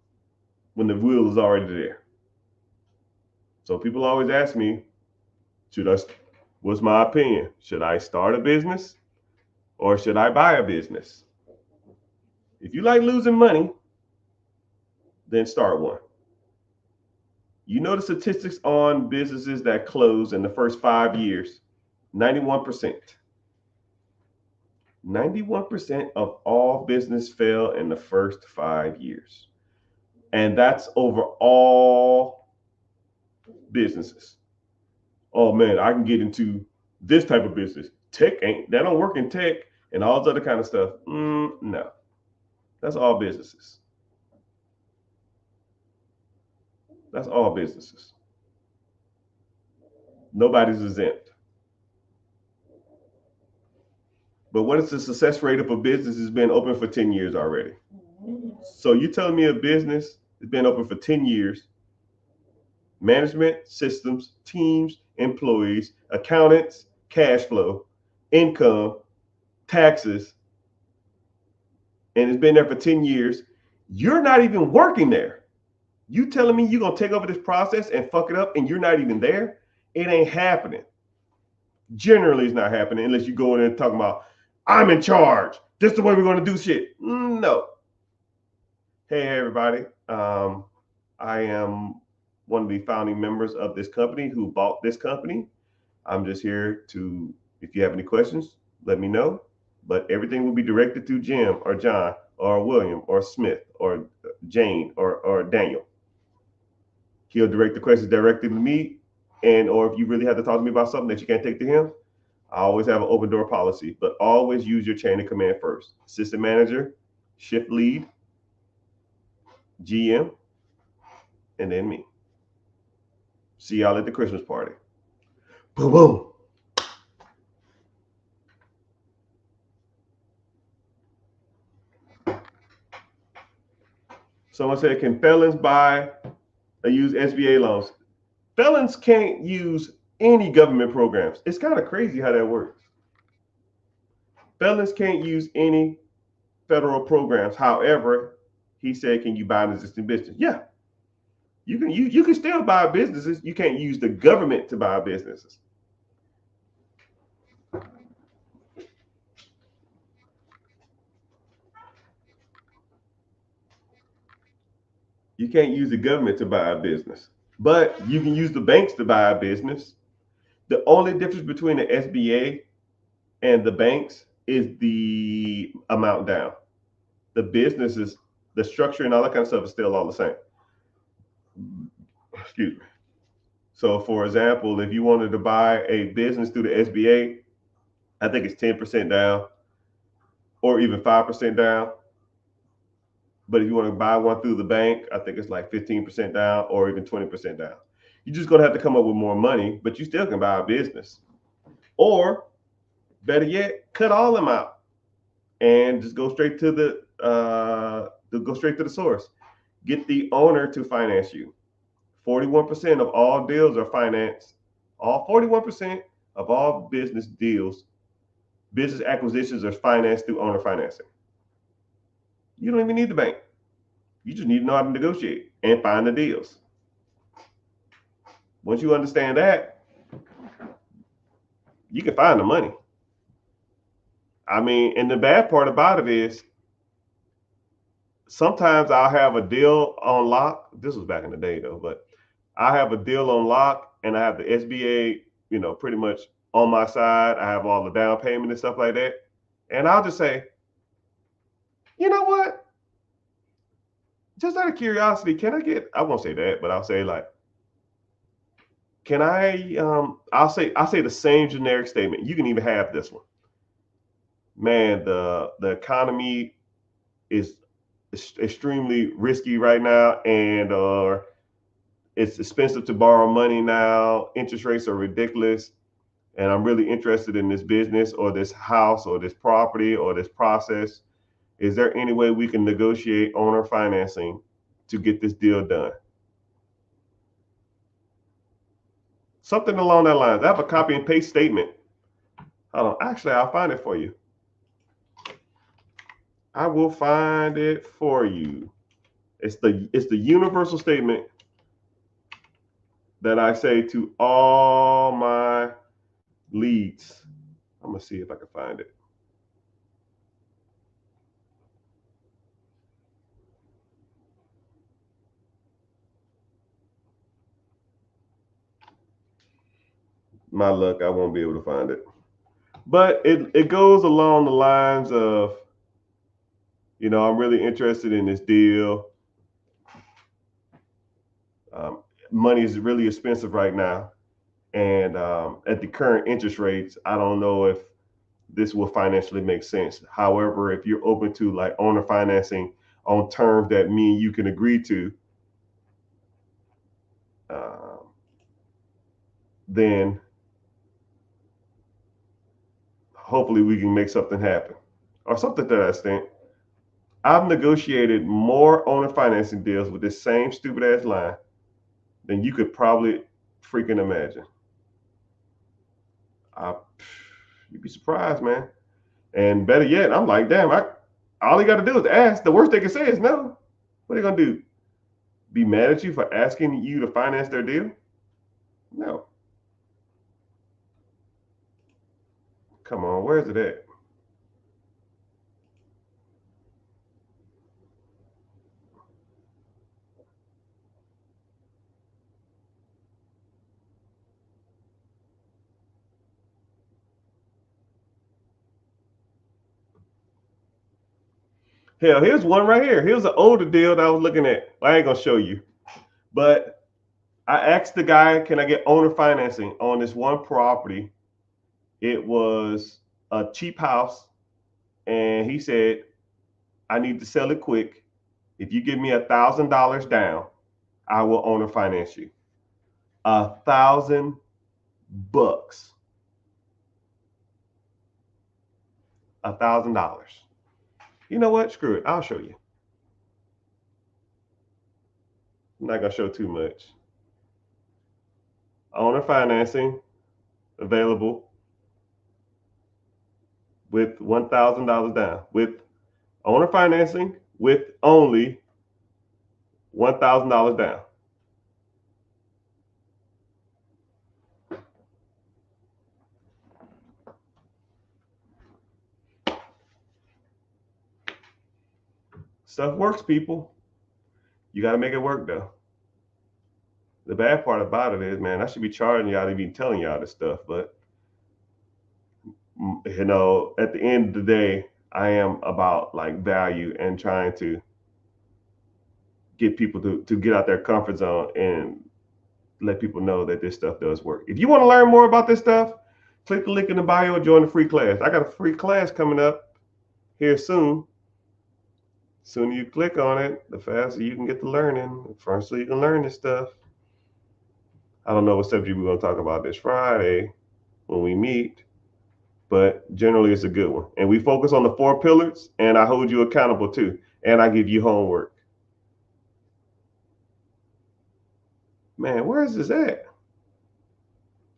when the wheel is already there? So people always ask me, what's my opinion? Should I start a business or should I buy a business? If you like losing money, then start one. You know the statistics on businesses that close in the first 5 years? 91%. 91% of all business fail in the first 5 years. And that's over all businesses. Oh man, I can get into this type of business. Tech ain't, that don't work in tech and all this other kind of stuff. No, that's all businesses. That's all businesses. Nobody's exempt. But what is the success rate of a business that's been open for 10 years already? So you telling me a business has been open for 10 years, management, systems, teams, employees, accountants, cash flow, income, taxes, and it's been there for 10 years. You're not even working there. You telling me you're going to take over this process and fuck it up and you're not even there? It ain't happening. Generally, it's not happening unless you go in and talk about, I'm in charge. This is the way we're going to do shit. No. Hey, everybody. I am one of the founding members of this company who bought this company. I'm just here to, if you have any questions, let me know. But everything will be directed to Jim or John or William or Smith or Jane or Daniel. He'll direct the questions directly to me. And or if you really have to talk to me about something that you can't take to him, I always have an open door policy, but always use your chain of command first. Assistant manager, shift lead, GM, and then me. See y'all at the Christmas party. Boom, boom. Someone said, can felons buy or use SBA loans? Felons can't use any government programs. It's kind of crazy how that works. Felons can't use any federal programs. However, he said, can you buy an existing business? Yeah. You can still buy businesses. You can't use the government to buy businesses. You can't use the government to buy a business, but you can use the banks to buy a business. The only difference between the SBA and the banks is the amount down. The businesses, the structure and all that kind of stuff is still all the same. Excuse me. So for example, if you wanted to buy a business through the SBA, I think it's 10% down or even 5% down. But if you want to buy one through the bank, I think it's like 15% down or even 20% down. You're just going to have to come up with more money, but you still can buy a business. Or better yet, cut all them out and just go straight to the source. Get the owner to finance you. 41% of all deals are financed. All 41% of all business deals, business acquisitions are financed through owner financing. You don't even need the bank. You just need to know how to negotiate and find the deals. Once you understand that, you can find the money. I mean, and the bad part about it is sometimes I'll have a deal on lock. This was back in the day though, but I have a deal on lock and I have the SBA, pretty much on my side. I have all the down payment and stuff like that. And I'll just say, you know what? Just out of curiosity, can I get, I won't say that, but I'll say like, can I, I'll say the same generic statement. You can even have this one. Man, the economy is extremely risky right now, and it's expensive to borrow money now. Interest rates are ridiculous, and I'm really interested in this business or this house or this property or this process. Is there any way we can negotiate owner financing to get this deal done? Something along that line. I have a copy and paste statement. Hold on. Actually, I'll find it for you. I will find it for you. It's the universal statement that I say to all my leads. I'm gonna see if I can find it. my luck, I won't be able to find it. But it goes along the lines of, I'm really interested in this deal. Um, Money is really expensive right now, and at the current interest rates, I don't know if this will financially make sense. However, if you're open to like owner financing on terms that me and you can agree to, um, then hopefully we can make something happen or something to that extent. I've negotiated more owner financing deals with this same stupid ass line than you could probably freaking imagine. I, you'd be surprised, man. And better yet, I'm like, damn, all you got to do is ask. The worst they can say is no. What are they gonna do? Be mad at you for asking you to finance their deal? No. Come on, where's it at? Hell, here's one right here. Here's an older deal that I was looking at. I ain't gonna show you, but I asked the guy, "Can I get owner financing on this one property?" It was a cheap house, and he said, "I need to sell it quick. If you give me $1,000 down, I will owner finance you." $1,000. $1,000. You know what? Screw it. I'll show you. I'm not gonna show too much. Owner financing available with $1,000 down. With owner financing with only $1,000 down. Stuff works, people. You got to make it work though. The bad part about it is, man, I should be charging y'all to be telling y'all this stuff, but at the end of the day, I am about like value and trying to get people to get out their comfort zone and let people know that this stuff does work. If you want to learn more about this stuff, click the link in the bio and join the free class. I got a free class coming up here soon. Sooner you click on it, the faster you can get to learning. The faster you can learn this stuff. I don't know what subject we're going to talk about this Friday when we meet, but generally it's a good one. And we focus on the 4 pillars, and I hold you accountable too. And I give you homework. Man, where is this at?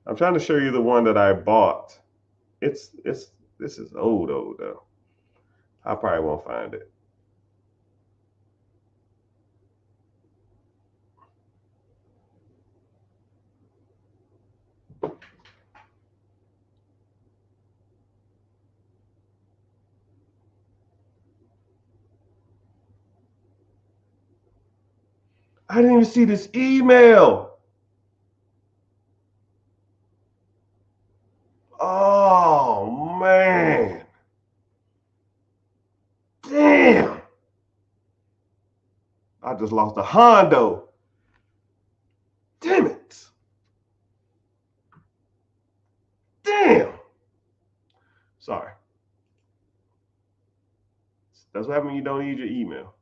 I'm trying to show you the one that I bought. It's this is old though. I probably won't find it. I didn't even see this email. Oh man. Damn. I just lost a Hondo. Damn it. Damn. Sorry. That's what happens when you don't use your email.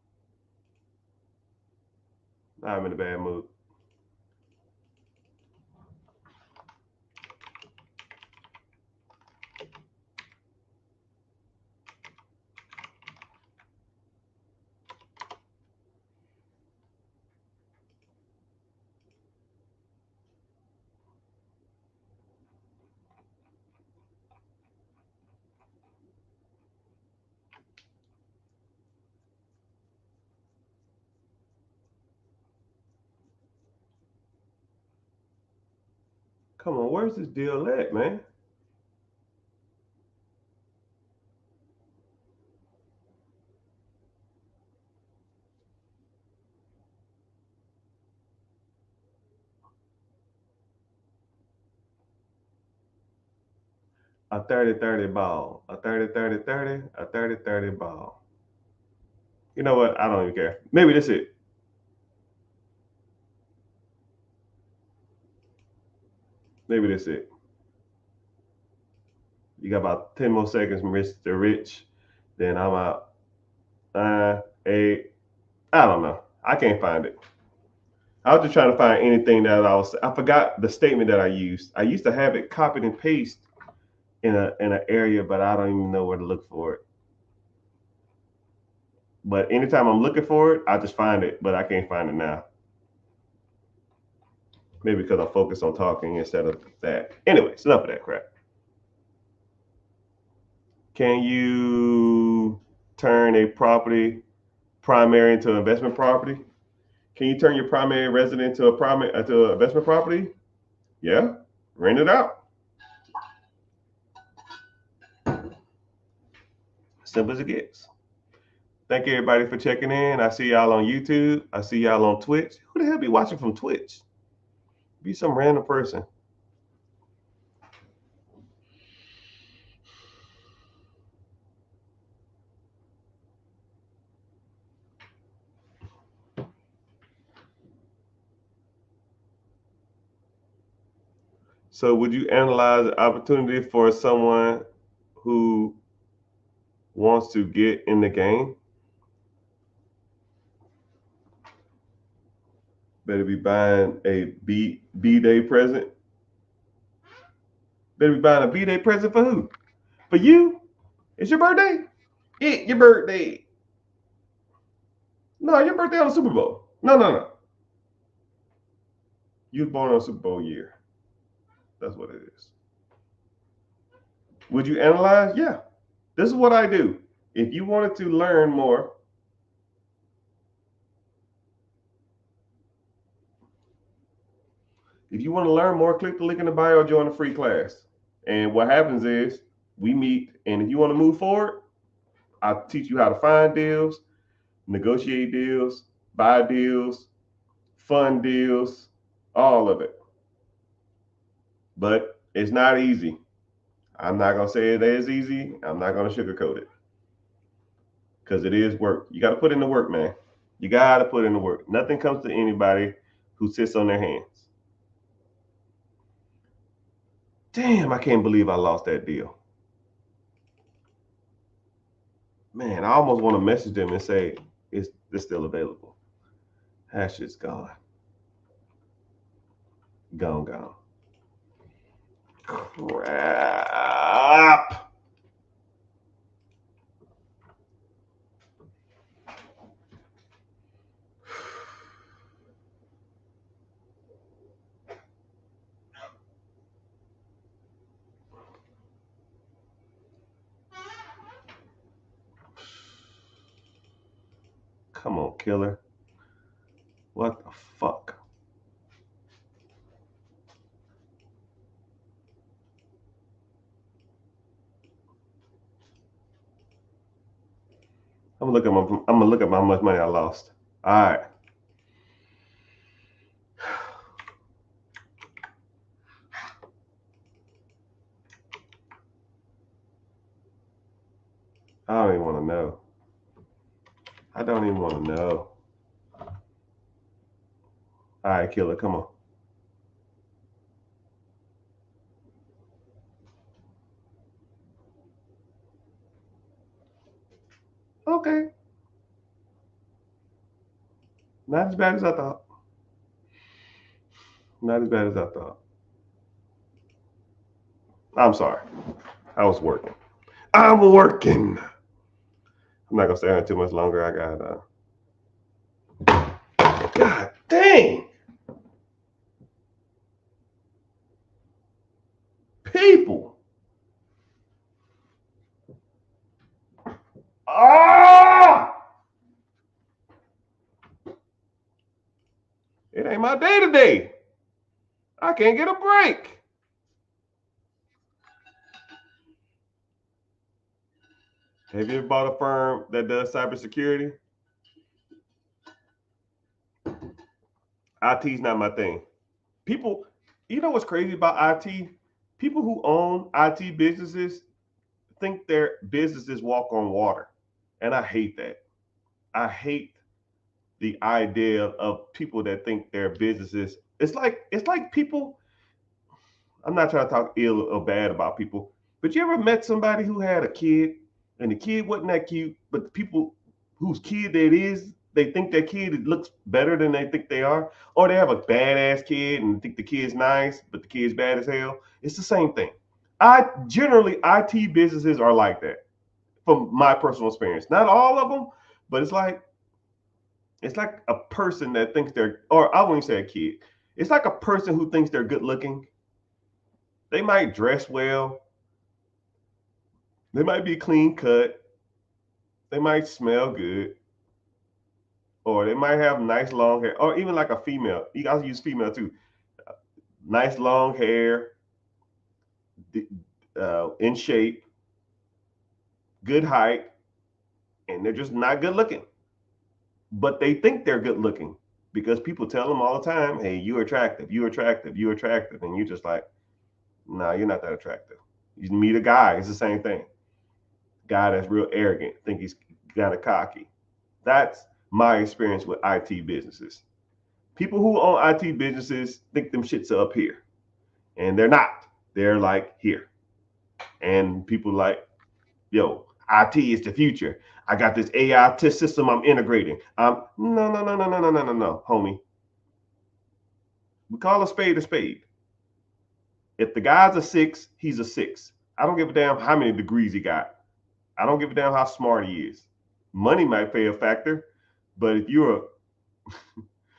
Now I'm in a bad mood. Come on, where's this deal at, man? A 30-30 ball. A 30-30-30. A 30-30 ball. You know what? I don't even care. Maybe that's it. Maybe that's it. You got about 10 more seconds, Mr. Rich. Then I'm out. 8. I don't know. I can't find it. I was just trying to find anything that I forgot the statement that I used. I used to have it copied and paste in an area, but I don't even know where to look for it. But anytime I'm looking for it, I just find it, but I can't find it now. Maybe because I focus on talking instead of that. Anyways, enough of that crap. Can you turn a property primary into investment property? Can you turn your primary residence to an investment property? Yeah, rent it out. Simple as it gets. Thank you everybody for checking in. I see y'all on YouTube. I see y'all on Twitch. Who the hell be watching from Twitch? Be some random person. So would you analyze the opportunity for someone who wants to get in the game? Better be buying a B-Day present. Better be buying a B-Day present for who? For you? It's your birthday? It's your birthday. No, your birthday on the Super Bowl. No. You was born on Super Bowl year. That's what it is. Would you analyze? Yeah. This is what I do. If you wanted to learn more, click the link in the bio, join the free class. And what happens is we meet, and if you want to move forward, I teach you how to find deals, negotiate deals, buy deals, fund deals, all of it. But it's not easy. I'm not going to say it is easy. I'm not going to sugarcoat it. Because it is work. You got to put in the work, man. You got to put in the work. Nothing comes to anybody who sits on their hands. Damn, I can't believe I lost that deal. Man, I almost want to message them and say, it's still available. That shit's gone. Gone. Crap. Come on, killer. What the fuck? I'm gonna look at how much money I lost. All right. I don't even want to know. I don't even want to know. All right, killer, come on. Okay. Not as bad as I thought. Not as bad as I thought. I'm sorry. I was working. I'm working. I'm not gonna stay on too much longer. I got God dang. People. Ah! It ain't my day today. I can't get a break. Have you ever bought a firm that does cybersecurity? IT's not my thing. People, you know what's crazy about IT? People who own IT businesses think their businesses walk on water. And I hate that. I hate the idea of people that think their businesses, it's like people, I'm not trying to talk ill or bad about people, but you ever met somebody who had a kid and the kid wasn't that cute, but the people whose kid that is, they think that kid looks better than they think they are, or they have a badass kid and think the kid's nice, but the kid's bad as hell. It's the same thing. I generally IT businesses are like that from my personal experience. Not all of them, but it's like a person that thinks they're, or I wouldn't say a kid. It's like a person who thinks they're good looking. They might dress well. They might be clean cut. They might smell good. Or they might have nice long hair. Or even like a female. You guys use female too. Nice long hair, in shape, good height, and they're just not good looking. But they think they're good looking because people tell them all the time, hey, you're attractive, you're attractive, you're attractive. And you're just like, nah, you're not that attractive. You meet a guy, it's the same thing. Guy that's real arrogant, think he's kind of cocky. That's my experience with IT businesses. People who own IT businesses think them shits are up here, and they're not. They're like here. And people like, yo, IT is the future. I got this AI test system I'm integrating. No, no, no, no, no, no, no, no, no, homie. We call a spade a spade. If the guy's a 6, he's a 6. I don't give a damn how many degrees he got. I don't give a damn how smart he is. Money might play a factor, but if you're a,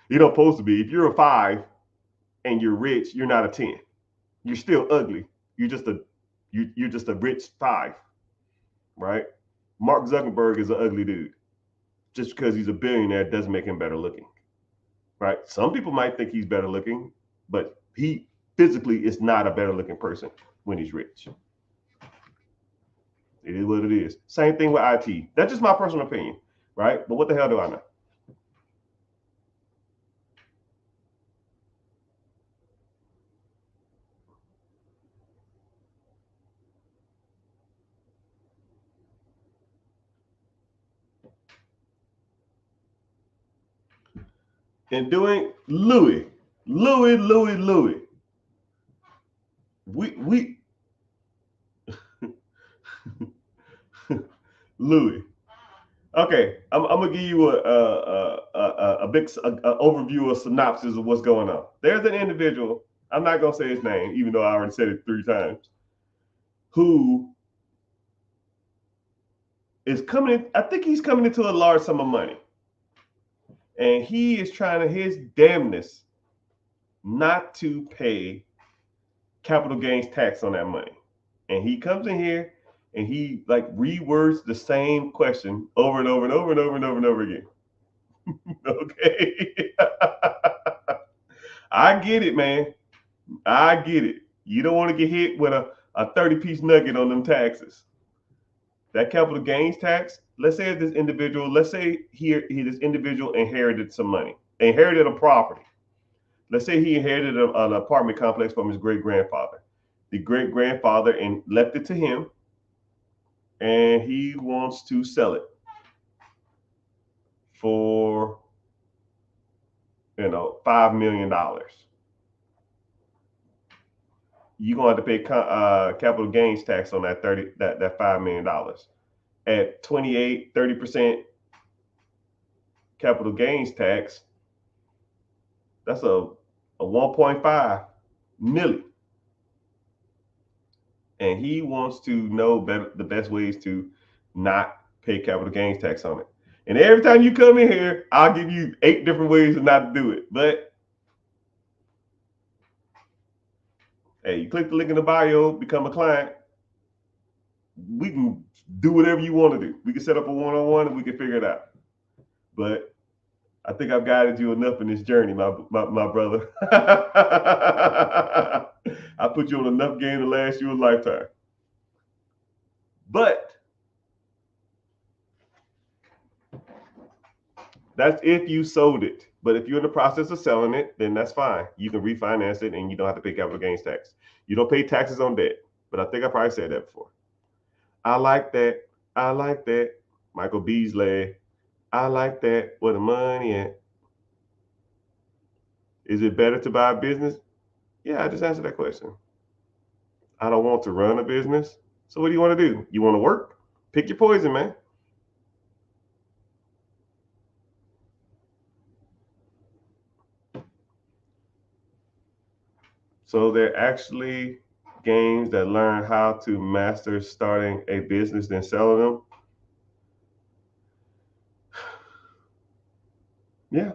you don't supposed to be. If you're a 5 and you're rich, you're not a 10. You're still ugly. You're just a rich 5, right? Mark Zuckerberg is an ugly dude. Just because he's a billionaire doesn't make him better looking, right? Some people might think he's better looking, but he physically is not a better looking person when he's rich. It is what it is. Same thing with IT. That's just my personal opinion, right? But what the hell do I know? And doing Louis. We Louis. Okay, I'm gonna give you a big overview, a synopsis of what's going on. There's an individual. I'm not gonna say his name, even though I already said it 3 times. Who is coming in? I think he's coming into a large sum of money, and he is trying to his damnness not to pay capital gains tax on that money. And he comes in here and he like rewords the same question over and over and over and over and over and over again. Okay. I get it, man. I get it. You don't want to get hit with a 30-piece nugget on them taxes. That capital gains tax, let's say this individual, let's say this individual inherited some money, inherited a property. Let's say he inherited an apartment complex from his great grandfather. The great grandfather and left it to him, and he wants to sell it for $5 million. You're gonna have to pay capital gains tax on that $5 million at 28-30% capital gains tax. That's a 1.5 million. And he wants to know the best ways to not pay capital gains tax on it. And every time you come in here, I'll give you 8 different ways not to do it. But hey, you click the link in the bio, become a client. We can do whatever you want to do. We can set up a one-on-one and we can figure it out. But I think I've guided you enough in this journey, my brother. I put you on enough game to last you a lifetime. But that's if you sold it. But if you're in the process of selling it, then that's fine. You can refinance it and you don't have to pay capital gains tax. You don't pay taxes on debt. But I think I probably said that before. I like that. I like that. Michael Beasley. I like that. Where the money at? Is it better to buy a business? Yeah, I just answered that question. I don't want to run a business. So what do you want to do? You want to work? Pick your poison, man. So they're actually games that learn how to master starting a business then selling them. Yeah.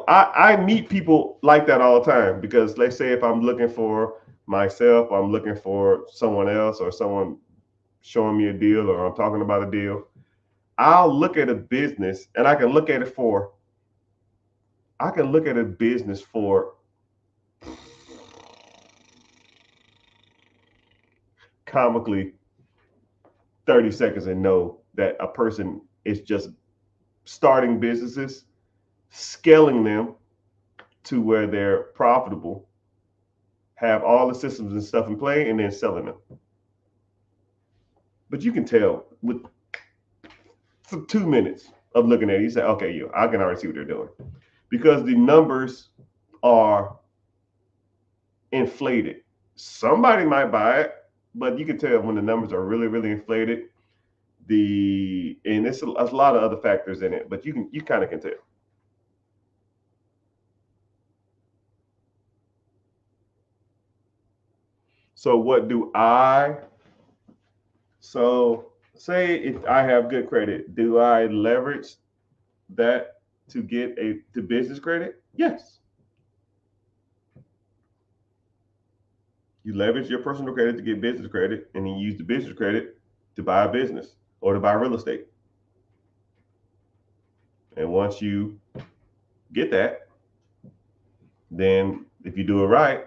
I meet people like that all the time because let's say if I'm looking for myself, I'm looking for someone else or someone showing me a deal or I'm talking about a deal, I'll look at a business and I can look at a business for comically 30 seconds and know that a person is just starting businesses, scaling them to where they're profitable, have all the systems and stuff in play, and then selling them. But you can tell with 2 minutes of looking at it, you say, okay, I can already see what they're doing. Because the numbers are inflated. Somebody might buy it, but you can tell when the numbers are really, really inflated. And it's a lot of other factors in it, but you kind of can tell. So what do I? So say if I have good credit, do I leverage that to get to business credit? Yes. You leverage your personal credit to get business credit, and then you use the business credit to buy a business or to buy real estate. And once you get that, then if you do it right,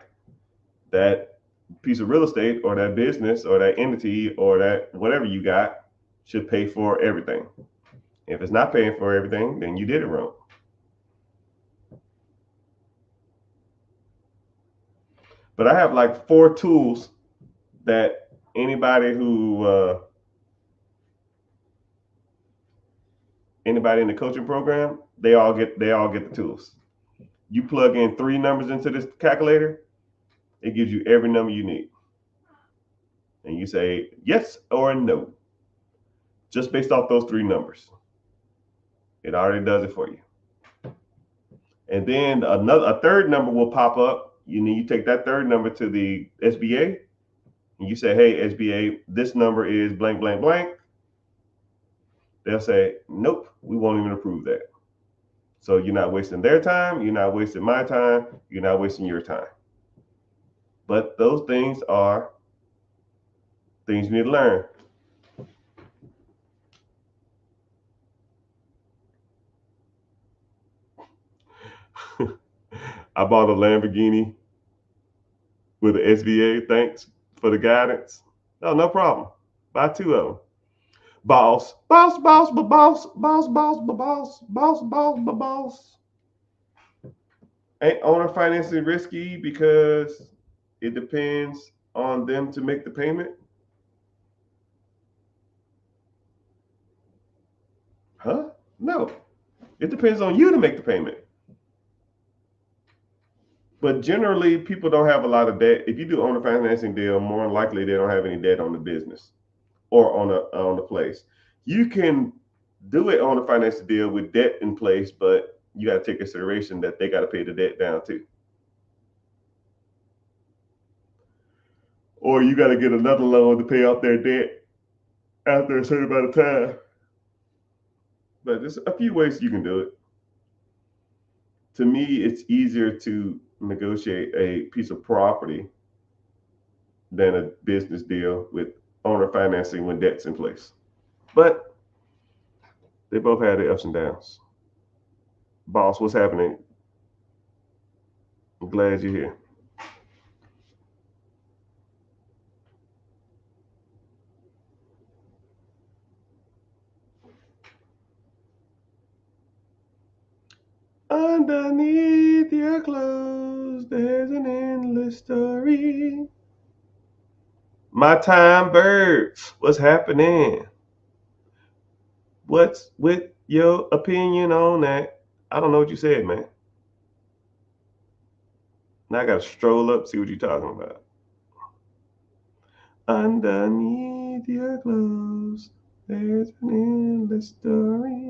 that piece of real estate or that business or that entity or that whatever you got should pay for everything. If it's not paying for everything, then you did it wrong. But I have like 4 tools that anybody in the coaching program, they all get the tools. You plug in 3 numbers into this calculator, it gives you every number you need. And you say yes or no, just based off those 3 numbers. It already does it for you. And then a third number will pop up. You take that third number to the SBA, and you say, "Hey, SBA, this number is blank, blank, blank." They'll say, "Nope, we won't even approve that." So you're not wasting their time. You're not wasting my time. You're not wasting your time. But those things are things you need to learn. I bought a Lamborghini with an SBA. Thanks for the guidance. No problem. Buy 2 of them. Boss, boss, boss, boss, boss, boss, boss, boss, boss, boss. Ain't owner financing risky because it depends on them to make the payment? Huh? No. It depends on you to make the payment. But generally, people don't have a lot of debt. If you do owner financing deal, more than likely they don't have any debt on the business or on the place. You can do it on a financing deal with debt in place, but you got to take consideration that they got to pay the debt down too. Or you got to get another loan to pay off their debt after a certain amount of time. But there's a few ways you can do it. To me, it's easier to negotiate a piece of property than a business deal with owner financing when debt's in place. But they both had their ups and downs. Boss, what's happening? I'm glad you're here. Underneath your clothes, there's an endless story. My time bird, what's happening? What's with your opinion on that? I don't know what you said, man. Now I gotta stroll up, see what you're talking about. Underneath your clothes, there's an endless story.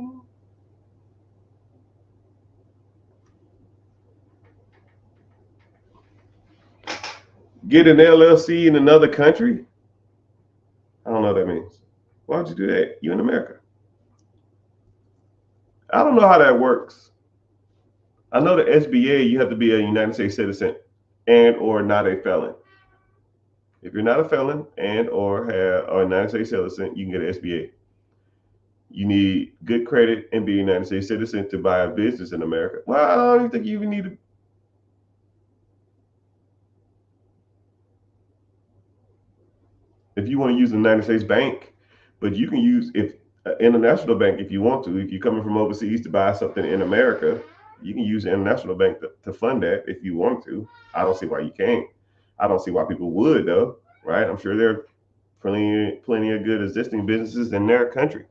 Get an LLC in another country? I don't know what that means. Why would you do that? You in America. I don't know how that works. I know the SBA, you have to be a United States citizen and or not a felon. If you're not a felon and or have a United States citizen, you can get an SBA. You need good credit and be a United States citizen to buy a business in America. Well, I don't even think you even need to. If you want to use the United States bank, but you can use if international bank if you want to. If you're coming from overseas to buy something in America, you can use the international bank to fund that if you want to. I don't see why you can't. I don't see why people would though, right? I'm sure there are plenty of good existing businesses in their country.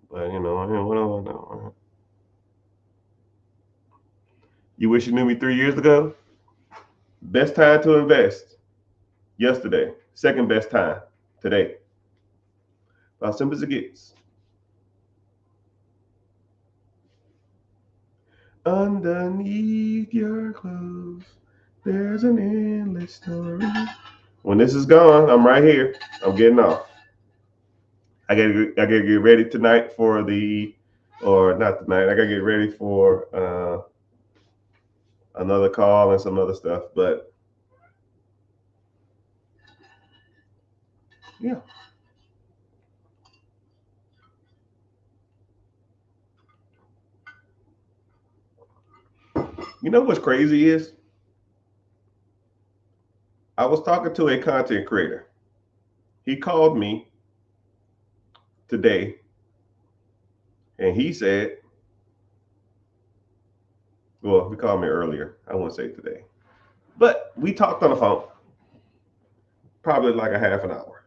But what do I know? You wish you knew me 3 years ago? Best time to invest yesterday. Second best time today. About simple as it gets. Underneath your clothes, there's an endless story. When this is gone, I'm right here. I'm getting off. I gotta get ready tonight for or not tonight. I gotta get ready for another call and some other stuff. But yeah. You know what's crazy is I was talking to a content creator. He called me today and he said, well, he called me earlier. I won't say today. But we talked on the phone probably like a half an hour.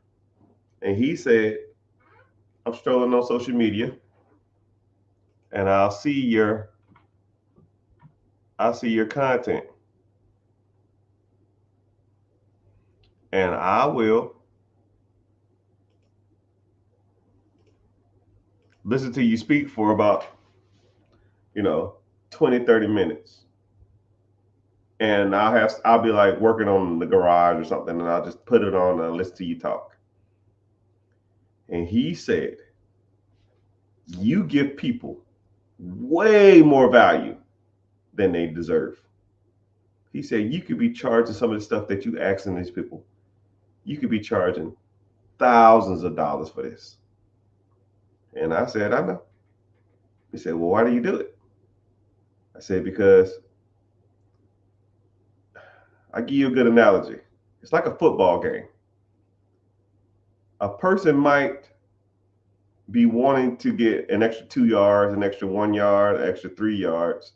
And he said, I'm strolling on social media and I'll see your content. And I will listen to you speak for about, 20, 30 minutes. And I'll be like working on the garage or something, and I'll just put it on and listen to you talk. And he said, you give people way more value than they deserve. He said, you could be charging some of the stuff that you asking these people. You could be charging thousands of dollars for this. And I said, I know. He said, well, why do you do it? I said, because I give you a good analogy. It's like a football game. A person might be wanting to get an extra 2 yards, an extra 1 yard, an extra 3 yards.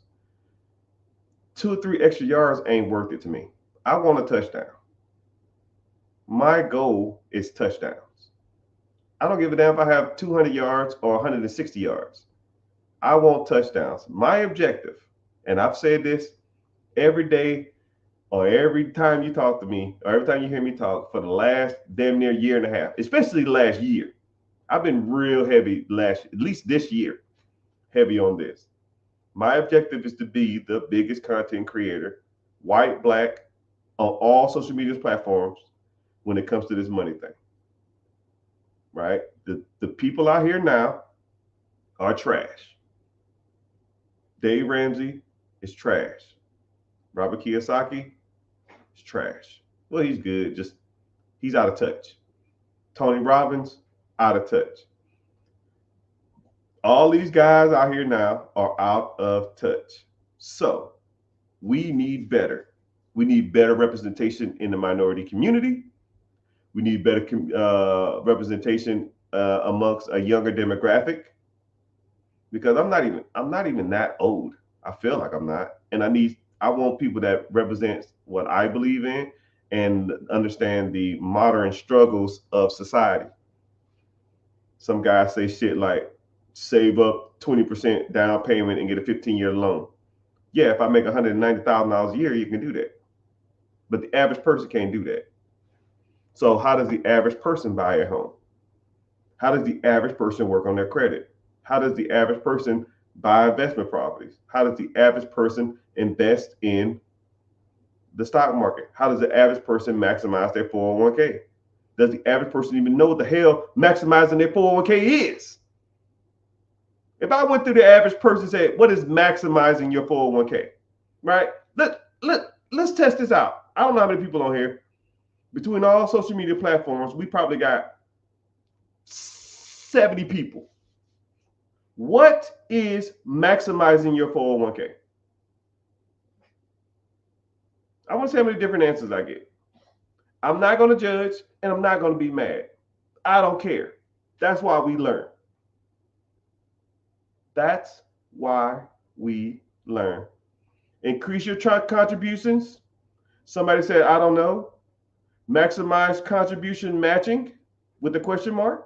2 or 3 extra yards ain't worth it to me. I want a touchdown. My goal is touchdowns. I don't give a damn if I have 200 yards or 160 yards. I want touchdowns. My objective, and I've said this every day or every time you talk to me or every time you hear me talk for the last damn near year and a half, especially the last year. I've been real heavy at least this year, heavy on this. My objective is to be the biggest content creator, white, black, on all social media platforms when it comes to this money thing. Right? The people out here now are trash. Dave Ramsey is trash. Robert Kiyosaki is trash. Well, he's good, just he's out of touch. Tony Robbins, out of touch. All these guys out here now are out of touch. So we need better. We need better representation in the minority community. We need better representation amongst a younger demographic. Because I'm not even that old. I feel like I'm not. And I want people that represents what I believe in and understand the modern struggles of society. Some guys say shit like save up 20% down payment and get a 15-year loan. Yeah, if I make $190,000 a year, you can do that. But the average person can't do that. So how does the average person buy a home? How does the average person work on their credit? How does the average person buy investment properties? How does the average person invest in the stock market? How does the average person maximize their 401k? Does the average person even know what the hell maximizing their 401k is? If I went through the average person and said, what is maximizing your 401k? Right? Let's test this out. I don't know how many people on here. Between all social media platforms, we probably got 70 people. What is maximizing your 401k? I want to see how many different answers I get. I'm not going to judge and I'm not going to be mad. I don't care. That's why we learn. That's why we learn. Increase your contributions. Somebody said, I don't know. Maximize contribution matching with the question mark.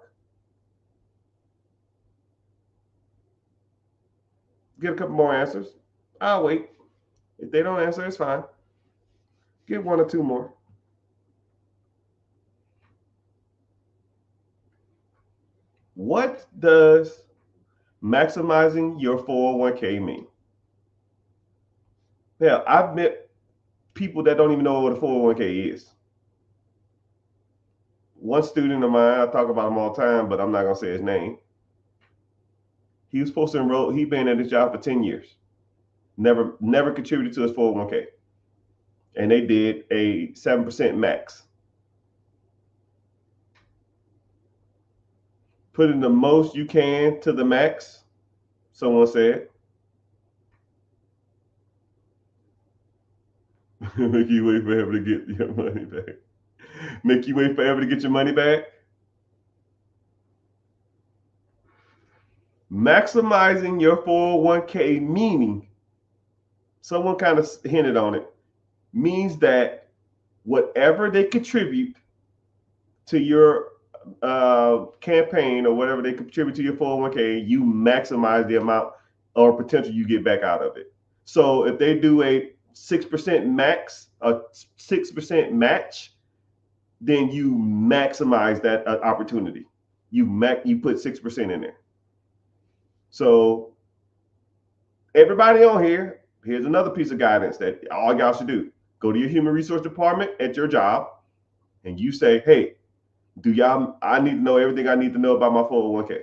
Get a couple more answers. I'll wait. If they don't answer, it's fine. Get one or two more. What does maximizing your 401k mean? Hell, I've met people that don't even know what a 401k is. One student of mine, I talk about him all the time, but I'm not going to say his name. He was supposed to enroll, he'd been at his job for 10 years. Never contributed to his 401k. And they did a 7% max. Put in the most you can to the max, someone said. Make you wait forever to get your money back. Make you wait forever to get your money back. Maximizing your 401k meaning, someone kind of hinted on it, means that whatever they contribute to your campaign or whatever they contribute to your 401k, you maximize the amount or potential you get back out of it. So if they do a 6% max, a 6% match, then you maximize that opportunity. You put 6% in there. So everybody on here, here's another piece of guidance that all y'all should do. Go to your human resource department at your job and you say, hey, I need to know everything I need to know about my 401k.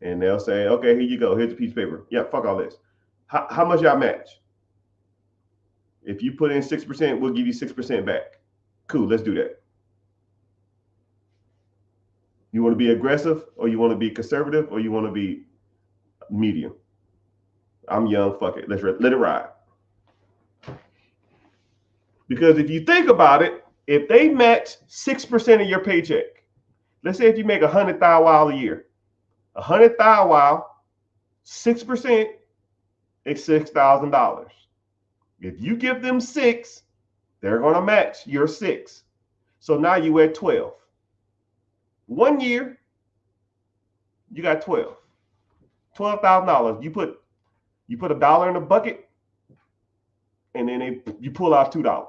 And they'll say, okay, here you go. Here's a piece of paper. Yeah, fuck all this. How much y'all match? If you put in 6%, we'll give you 6% back. Cool, let's do that. You want to be aggressive or you want to be conservative or you want to be medium? I'm young, fuck it. Let it ride. Because if you think about it, if they match 6% of your paycheck, let's say if you make $100,000 a year, 100,000, 6% is $6,000. If you give them 6, they're going to match your 6. So now you at 12. 1 year, you got 12. $12,000. You put $1 in a bucket, and then you pull out $2.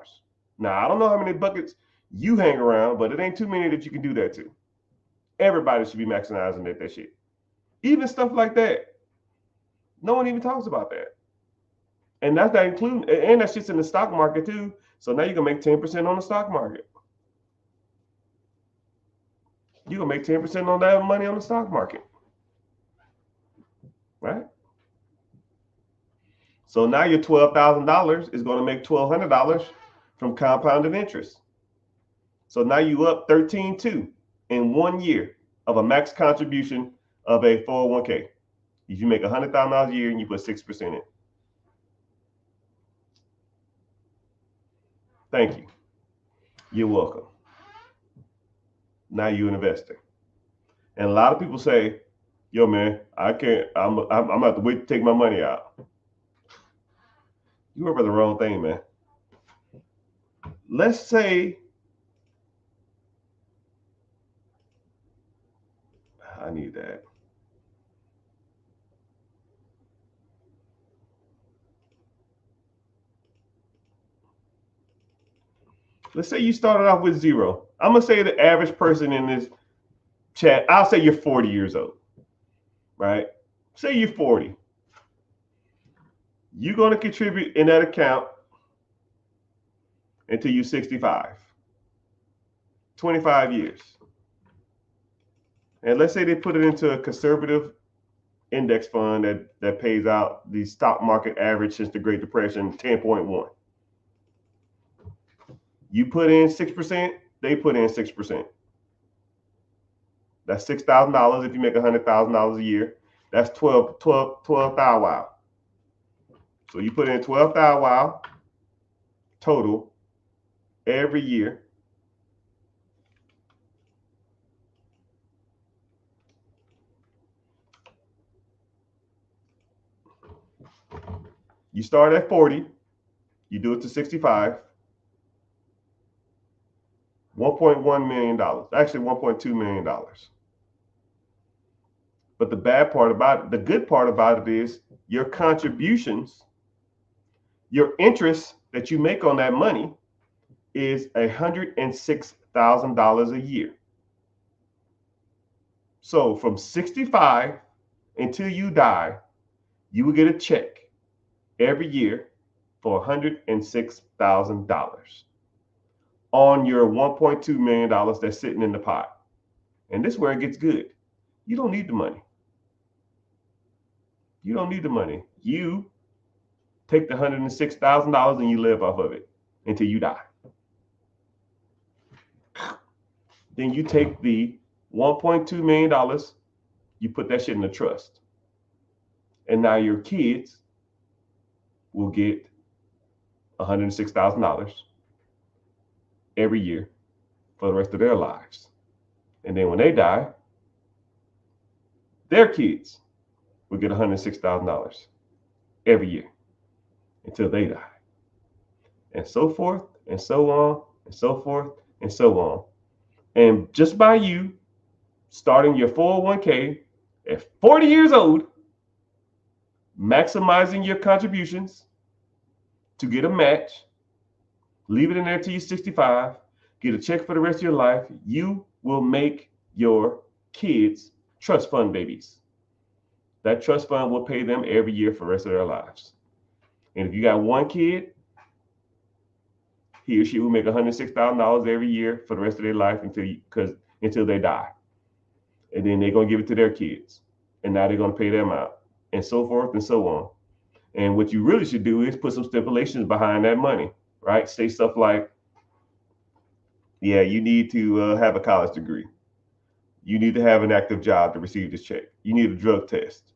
Now I don't know how many buckets you hang around, but it ain't too many that you can do that to. Everybody should be maximizing that shit. Even stuff like that. No one even talks about that. And that's not including, and that shit's in the stock market too. So now you can make 10% on the stock market. You can make 10% on that money on the stock market. Right? So now your $12,000 is going to make $1,200 from compounded interest. So now you up 13.2 in 1 year of a max contribution of a 401k. If you make $100,000 a year and you put 6% in. Thank you. You're welcome. Now you're an investor. And a lot of people say, yo, man, I can't, I'm going to have to wait to take my money out. You remember the wrong thing, man. Let's say I need that. Let's say you started off with zero. I'm gonna say the average person in this chat, I'll say you're 40 years old, right? Say you're 40. You're gonna contribute in that account until you're 65. 25 years. And let's say they put it into a conservative index fund that pays out the stock market average since the Great Depression, 10.1. You put in 6%, they put in 6%. That's $6,000 if you make $100,000 a year. That's 12 thou wow. So you put in 12 thou wow total every year. You start at 40, you do it to 65, $1.1 million, actually $1.2 million. But the bad part about it, the good part about it is your contributions, your interest that you make on that money is $106,000 a year. So from 65 until you die, you will get a check every year for $106,000 on your $1.2 million that's sitting in the pot. And this is where it gets good. You don't need the money. You don't need the money. You take the $106,000 and you live off of it until you die. Then you take the $1.2 million, you put that shit in the trust. And now your kids will get $106,000 every year for the rest of their lives. And then when they die, their kids will get $106,000 every year until they die. And so forth, and so on, and so forth, and so on. And just by you starting your 401k at 40 years old, maximizing your contributions to get a match, leave it in there till you're 65, get a check for the rest of your life, you will make your kids trust fund babies. That trust fund will pay them every year for the rest of their lives. And if you got one kid, he or she will make $106,000 every year for the rest of their life until they die. And then they're going to give it to their kids. And now they're going to pay them out. And so forth and so on. And what you really should do is put some stipulations behind that money, right? Say stuff like, yeah, you need to have a college degree. You need to have an active job to receive this check. You need a drug test.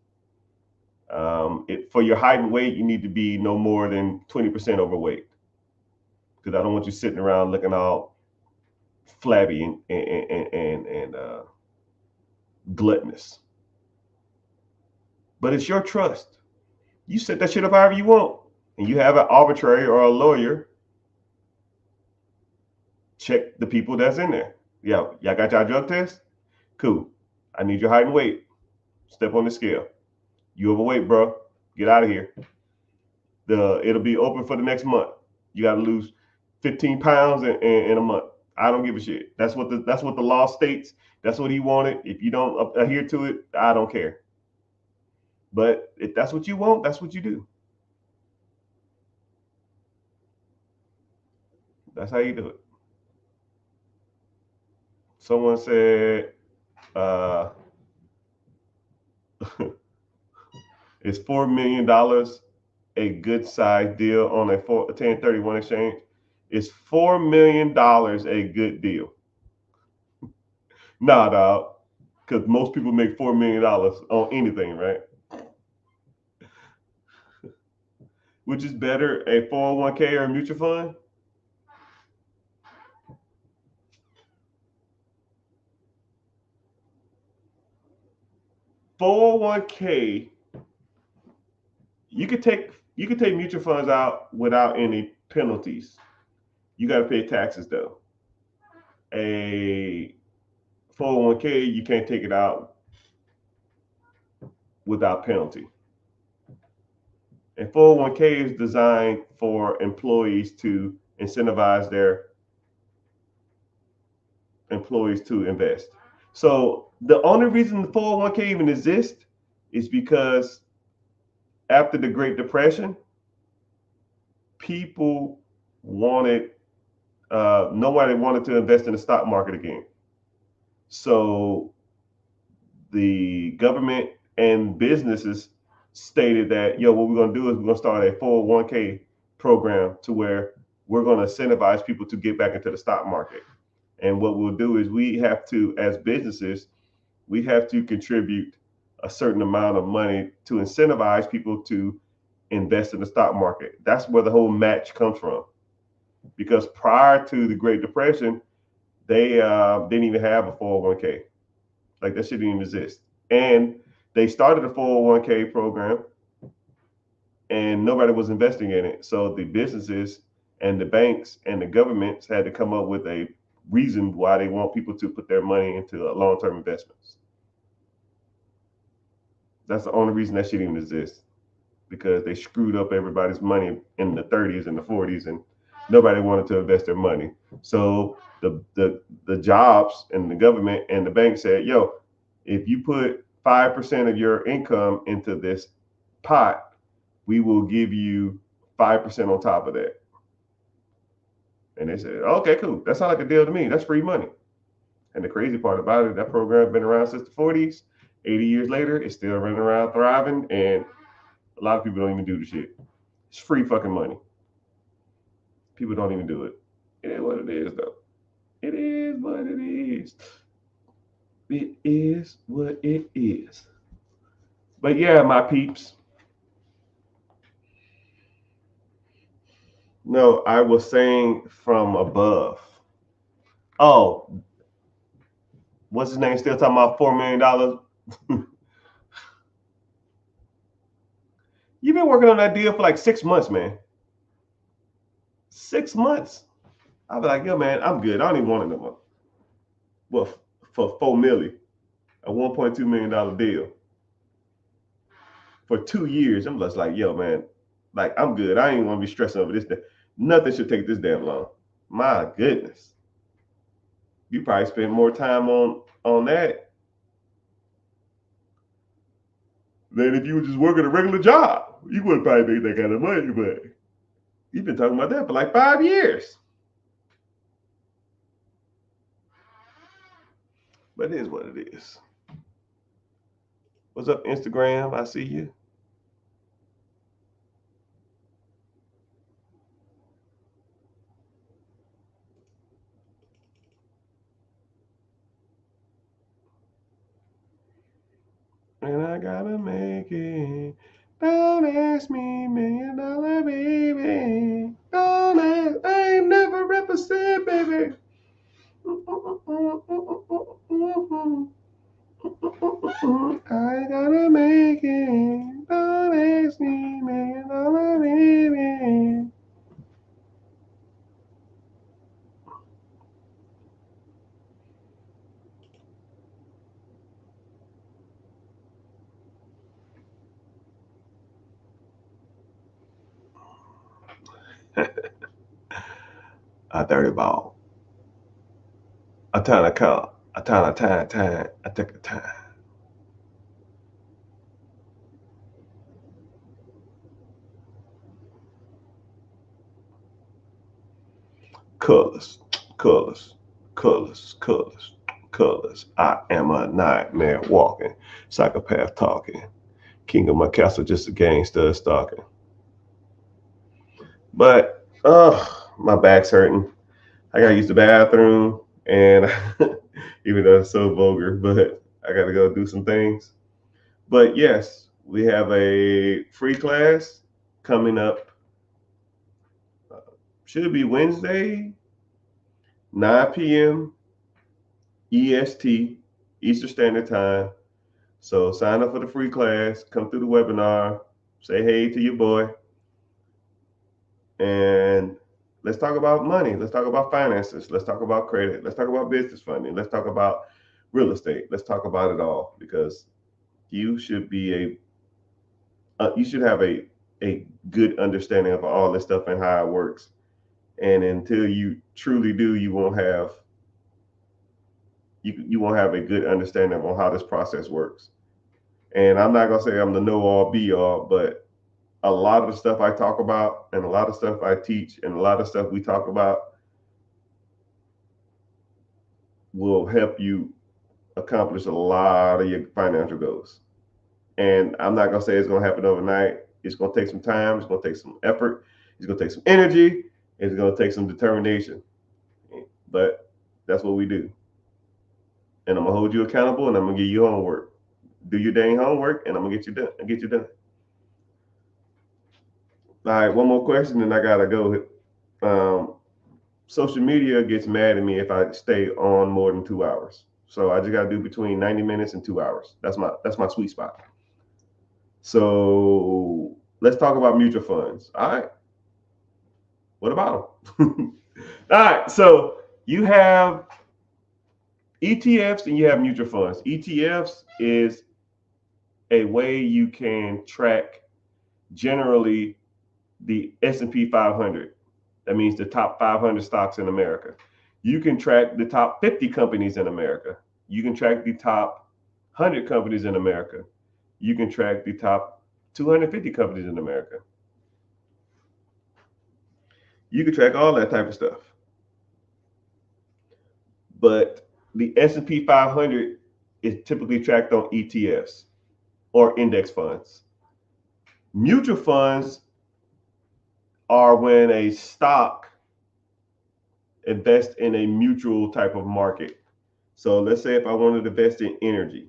For your height and weight, you need to be no more than 20% overweight. Because I don't want you sitting around looking all flabby and gluttonous. But it's your trust. You set that shit up however you want. And you have an arbitrary or a lawyer check the people that's in there. Yeah, y'all got y'all drug test? Cool. I need your height and weight. Step on the scale. You overweight, bro. Get out of here. It'll be open for the next month. You got to lose 15 pounds in a month. I don't give a shit. That's what the law states. That's what he wanted. If you don't adhere to it, I don't care. But if that's what you want, that's what you do. That's how you do it. Someone said, is $4 million a good size deal on a 1031 exchange? Is $4 million a good deal? Nah, dog. Because most people make $4 million on anything, right? Which is better, a 401k or a mutual fund? 401k, you could take You can take mutual funds out without any penalties. You got to pay taxes though. A 401k, you can't take it out without penalty. And 401k is designed for employees to incentivize their employees to invest. So the only reason the 401k even exists is because after the Great Depression, people wanted nobody wanted to invest in the stock market again. So the government and businesses stated that, yo, what we're going to do is we're going to start a 401k program to where we're going to incentivize people to get back into the stock market. And what we'll do is we have to, as businesses, we have to contribute a certain amount of money to incentivize people to invest in the stock market. That's where the whole match comes from. Because prior to the Great Depression, they didn't even have a 401k. Like that shit didn't even exist. And they started a 401k program and nobody was investing in it. So the businesses and the banks and the governments had to come up with a reason why they want people to put their money into long-term investments. That's the only reason that shit even exists, because they screwed up everybody's money in the 30s and the 40s, and nobody wanted to invest their money. So the jobs and the government and the bank said, yo, if you put 5% of your income into this pot, we will give you 5% on top of that. And they said, okay, cool. That sounds like a deal to me. That's free money. And the crazy part about it, that program's been around since the 40s. 80 years later, it's still running around thriving, and a lot of people don't even do the shit. It's free fucking money. People don't even do it. It is what it is, though. It is what it is. It is what it is. But yeah, my peeps. No, I was saying from above. Oh, what's his name? Still talking about $4 million? You've been working on that deal for like 6 months, man. 6 months. I'll be like, yo, man, I'm good. I don't even want it no more. Well, for $4 million, a $1.2 million deal for 2 years, I'm just like, yo, man, like I'm good. I ain't want to be stressing over this. Nothing should take this damn long. My goodness. You probably spend more time on that than if you were just working a regular job. You wouldn't probably make that kind of money, but you've been talking about that for like 5 years. But it is what it is. What's up, Instagram? I see you. And I gotta make it. Don't ask me, $1 million baby. Don't ask. I ain't never represent, baby. I gotta make it. Don't ask me, $1 million baby. A dirty ball. A ton of count. A ton of time. I took a time. Colors. I am a nightmare walking, psychopath talking. King of my castle, just a gangster stalking. But my back's hurting. I gotta use the bathroom, and even though it's so vulgar, but I gotta go do some things. But yes, we have a free class coming up. Should be Wednesday, 9 p.m. EST, Eastern Standard Time. So sign up for the free class, come through the webinar, say hey to your boy. And let's talk about money. Let's talk about finances. Let's talk about credit. Let's talk about business funding. Let's talk about real estate. Let's talk about it all because you should be you should have a good understanding of all this stuff and how it works. And until you truly do, you won't have a good understanding on how this process works. And I'm not gonna say I'm the know all be all, but a lot of the stuff I talk about and a lot of stuff I teach and a lot of stuff we talk about will help you accomplish a lot of your financial goals. And I'm not gonna say it's gonna happen overnight. It's gonna take some time. It's gonna take some effort. It's gonna take some energy. It's gonna take some determination. But that's what we do. And I'm gonna hold you accountable, and I'm gonna give you homework. Do your dang homework, and I'm gonna get you done. I get you done. All right, one more question, and I gotta go. Um, Social media gets mad at me if I stay on more than 2 hours. So I just gotta do between 90 minutes and 2 hours. That's my sweet spot. So let's talk about mutual funds. All right. What about them? All right. So you have ETFs and you have mutual funds. ETFs is a way you can track generally the S&P 500. That means the top 500 stocks in America. You can track the top 50 companies in America. You can track the top 100 companies in America. You can track the top 250 companies in America. You can track all that type of stuff. But the S&P 500 is typically tracked on ETFs or index funds. Mutual funds are when a stock invests in a mutual type of market. So let's say if I wanted to invest in energy.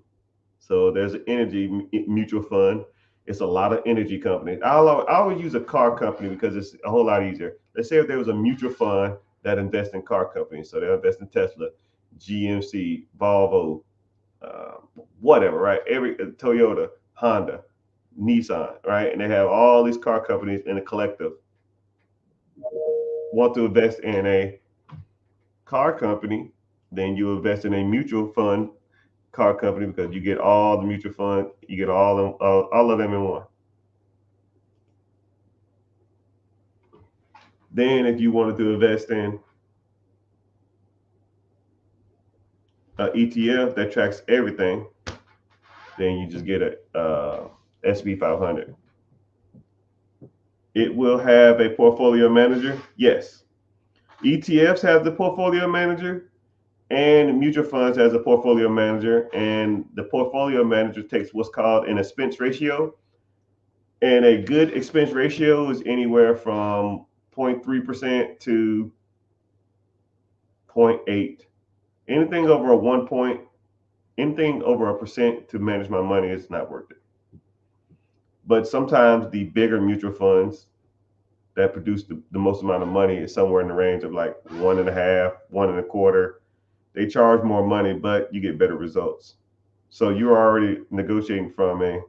So there's an energy mutual fund. It's a lot of energy companies. I always use a car company because it's a whole lot easier. Let's say if there was a mutual fund that invests in car companies. So they invest in Tesla, GMC, Volvo, whatever, right? Every Toyota, Honda, Nissan, right? And they have all these car companies in a collective want to invest in a car company, then you invest in a mutual fund car company because you get all the mutual fund, you get all of them in one. Then, if you wanted to invest in an ETF that tracks everything, then you just get a SP 500. It will have a portfolio manager. Yes, ETFs have the portfolio manager, and mutual funds has a portfolio manager, and the portfolio manager takes what's called an expense ratio. And a good expense ratio is anywhere from 0.3% to 0.8. Anything over a 1 point, anything over a percent to manage my money is not worth it. But sometimes the bigger mutual funds that produce the most amount of money is somewhere in the range of like 1.5, 1.25. They charge more money, but you get better results. So you're already negotiating from a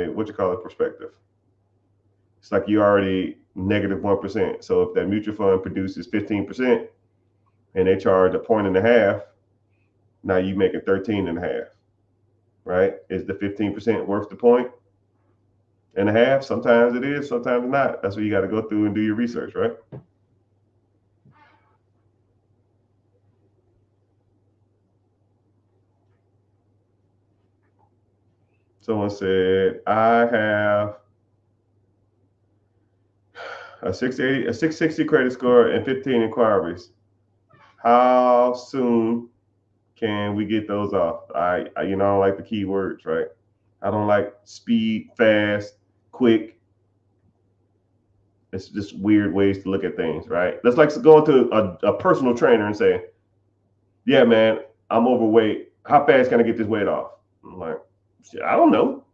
what you call it perspective. It's like you already -1%. So if that mutual fund produces 15% and they charge a point and a half, now you make it 13.5, right? Is the 15% worth the point and a half? Sometimes it is, sometimes not. That's what you got to go through and do your research, right? Someone said, I have a 660 credit score and 15 inquiries. How soon can we get those off? I don't like the key words, right? I don't like speed, fast, quick. It's just weird ways to look at things, right? That's like going to a personal trainer and saying, yeah, man, I'm overweight. How fast can I get this weight off? I'm like, I don't know.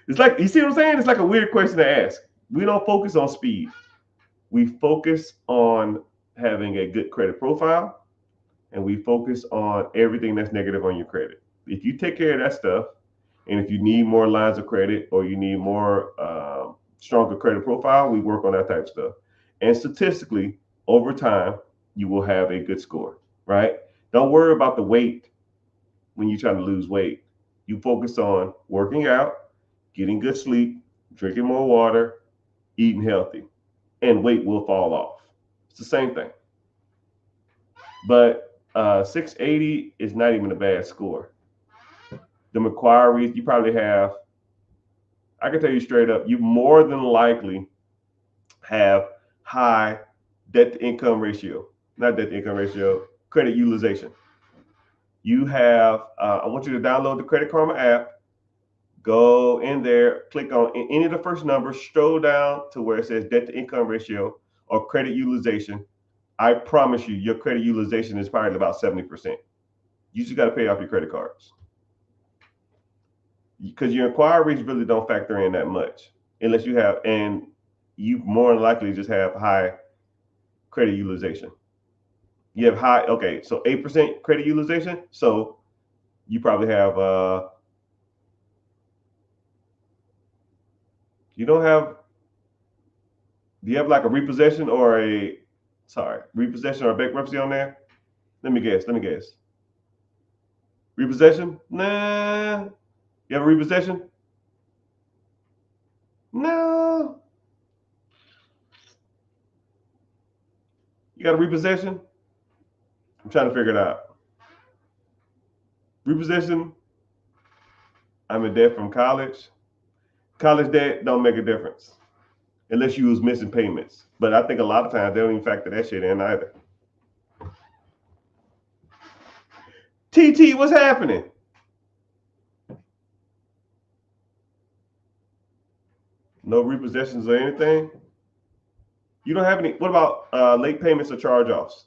It's like, you see what I'm saying? It's like a weird question to ask. We don't focus on speed. We focus on having a good credit profile, and we focus on everything that's negative on your credit. If you take care of that stuff, And if you need more lines of credit or you need more stronger credit profile, we work on that type of stuff. And statistically, over time, you will have a good score, right? Don't worry about the weight when you're trying to lose weight. You focus on working out, getting good sleep, drinking more water, eating healthy, and weight will fall off. It's the same thing. But 680 is not even a bad score. The Macquarie, you probably have, I can tell you straight up, you more than likely have high debt to income ratio, not debt to income ratio, credit utilization. You have, I want you to download the Credit Karma app, go in there, click on any of the first numbers, scroll down to where it says debt to income ratio or credit utilization. I promise you, your credit utilization is probably about 70%. You just got to pay off your credit cards because your inquiries really don't factor in that much unless you have, and you more than likely just have high credit utilization. You have high, okay, so 8% credit utilization. So you probably have, you don't have, do you have like a repossession or repossession or bankruptcy on there? Let me guess. Repossession? Nah. You have a repossession? No. You got a repossession? I'm trying to figure it out. Repossession? I'm in debt from college. College debt don't make a difference unless you was missing payments. But I think a lot of times they don't even factor that shit in either. TT, what's happening? No repossessions or anything? You don't have any. What about late payments or charge-offs?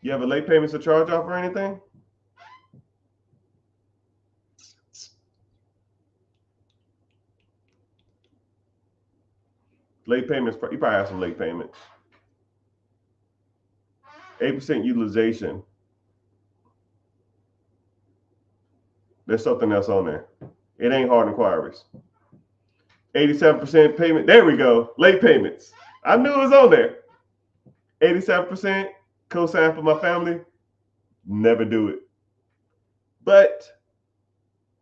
You have a late payments or charge-off or anything? Late payments, you probably have some late payments. 8% utilization. There's something else on there. It ain't hard inquiries. 87% payment. There we go. Late payments. I knew it was on there. 87% co-sign for my family. Never do it. But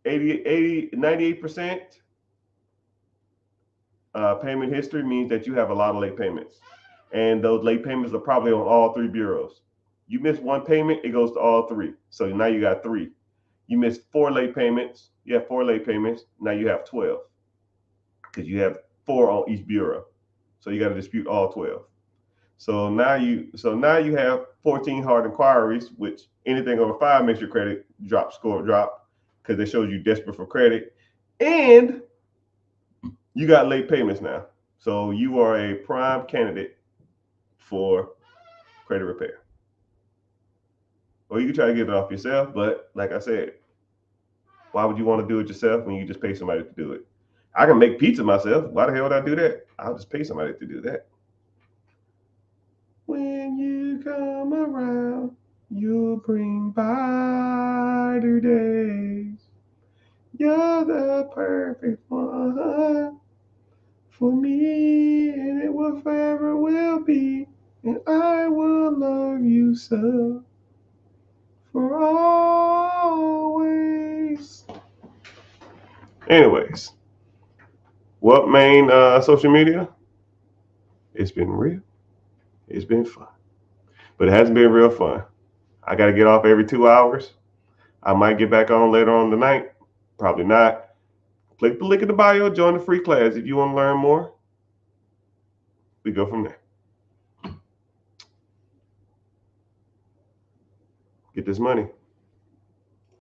98% payment history means that you have a lot of late payments. And those late payments are probably on all three bureaus. You miss one payment, it goes to all three. So now you got three. You missed 4 late payments. You have 4 late payments. Now you have 12 because you have 4 on each bureau. So you got to dispute all 12. So now you have 14 hard inquiries, which anything over 5 makes your credit score drop because it shows you desperate for credit. And you got late payments now. So you are a prime candidate for credit repair. Or you can try to get it off yourself, but like I said, why would you want to do it yourself when you just pay somebody to do it? I can make pizza myself. Why the hell would I do that? I'll just pay somebody to do that. When you come around, you'll bring brighter days. You're the perfect one for me, and it will forever will be, and I will love you so for always. Anyways, what main social media? It's been real. It's been fun, but it hasn't been real fun. I got to get off every 2 hours. I might get back on later on tonight. Probably not. Click the link in the bio. Join the free class if you want to learn more. We go from there. Get this money.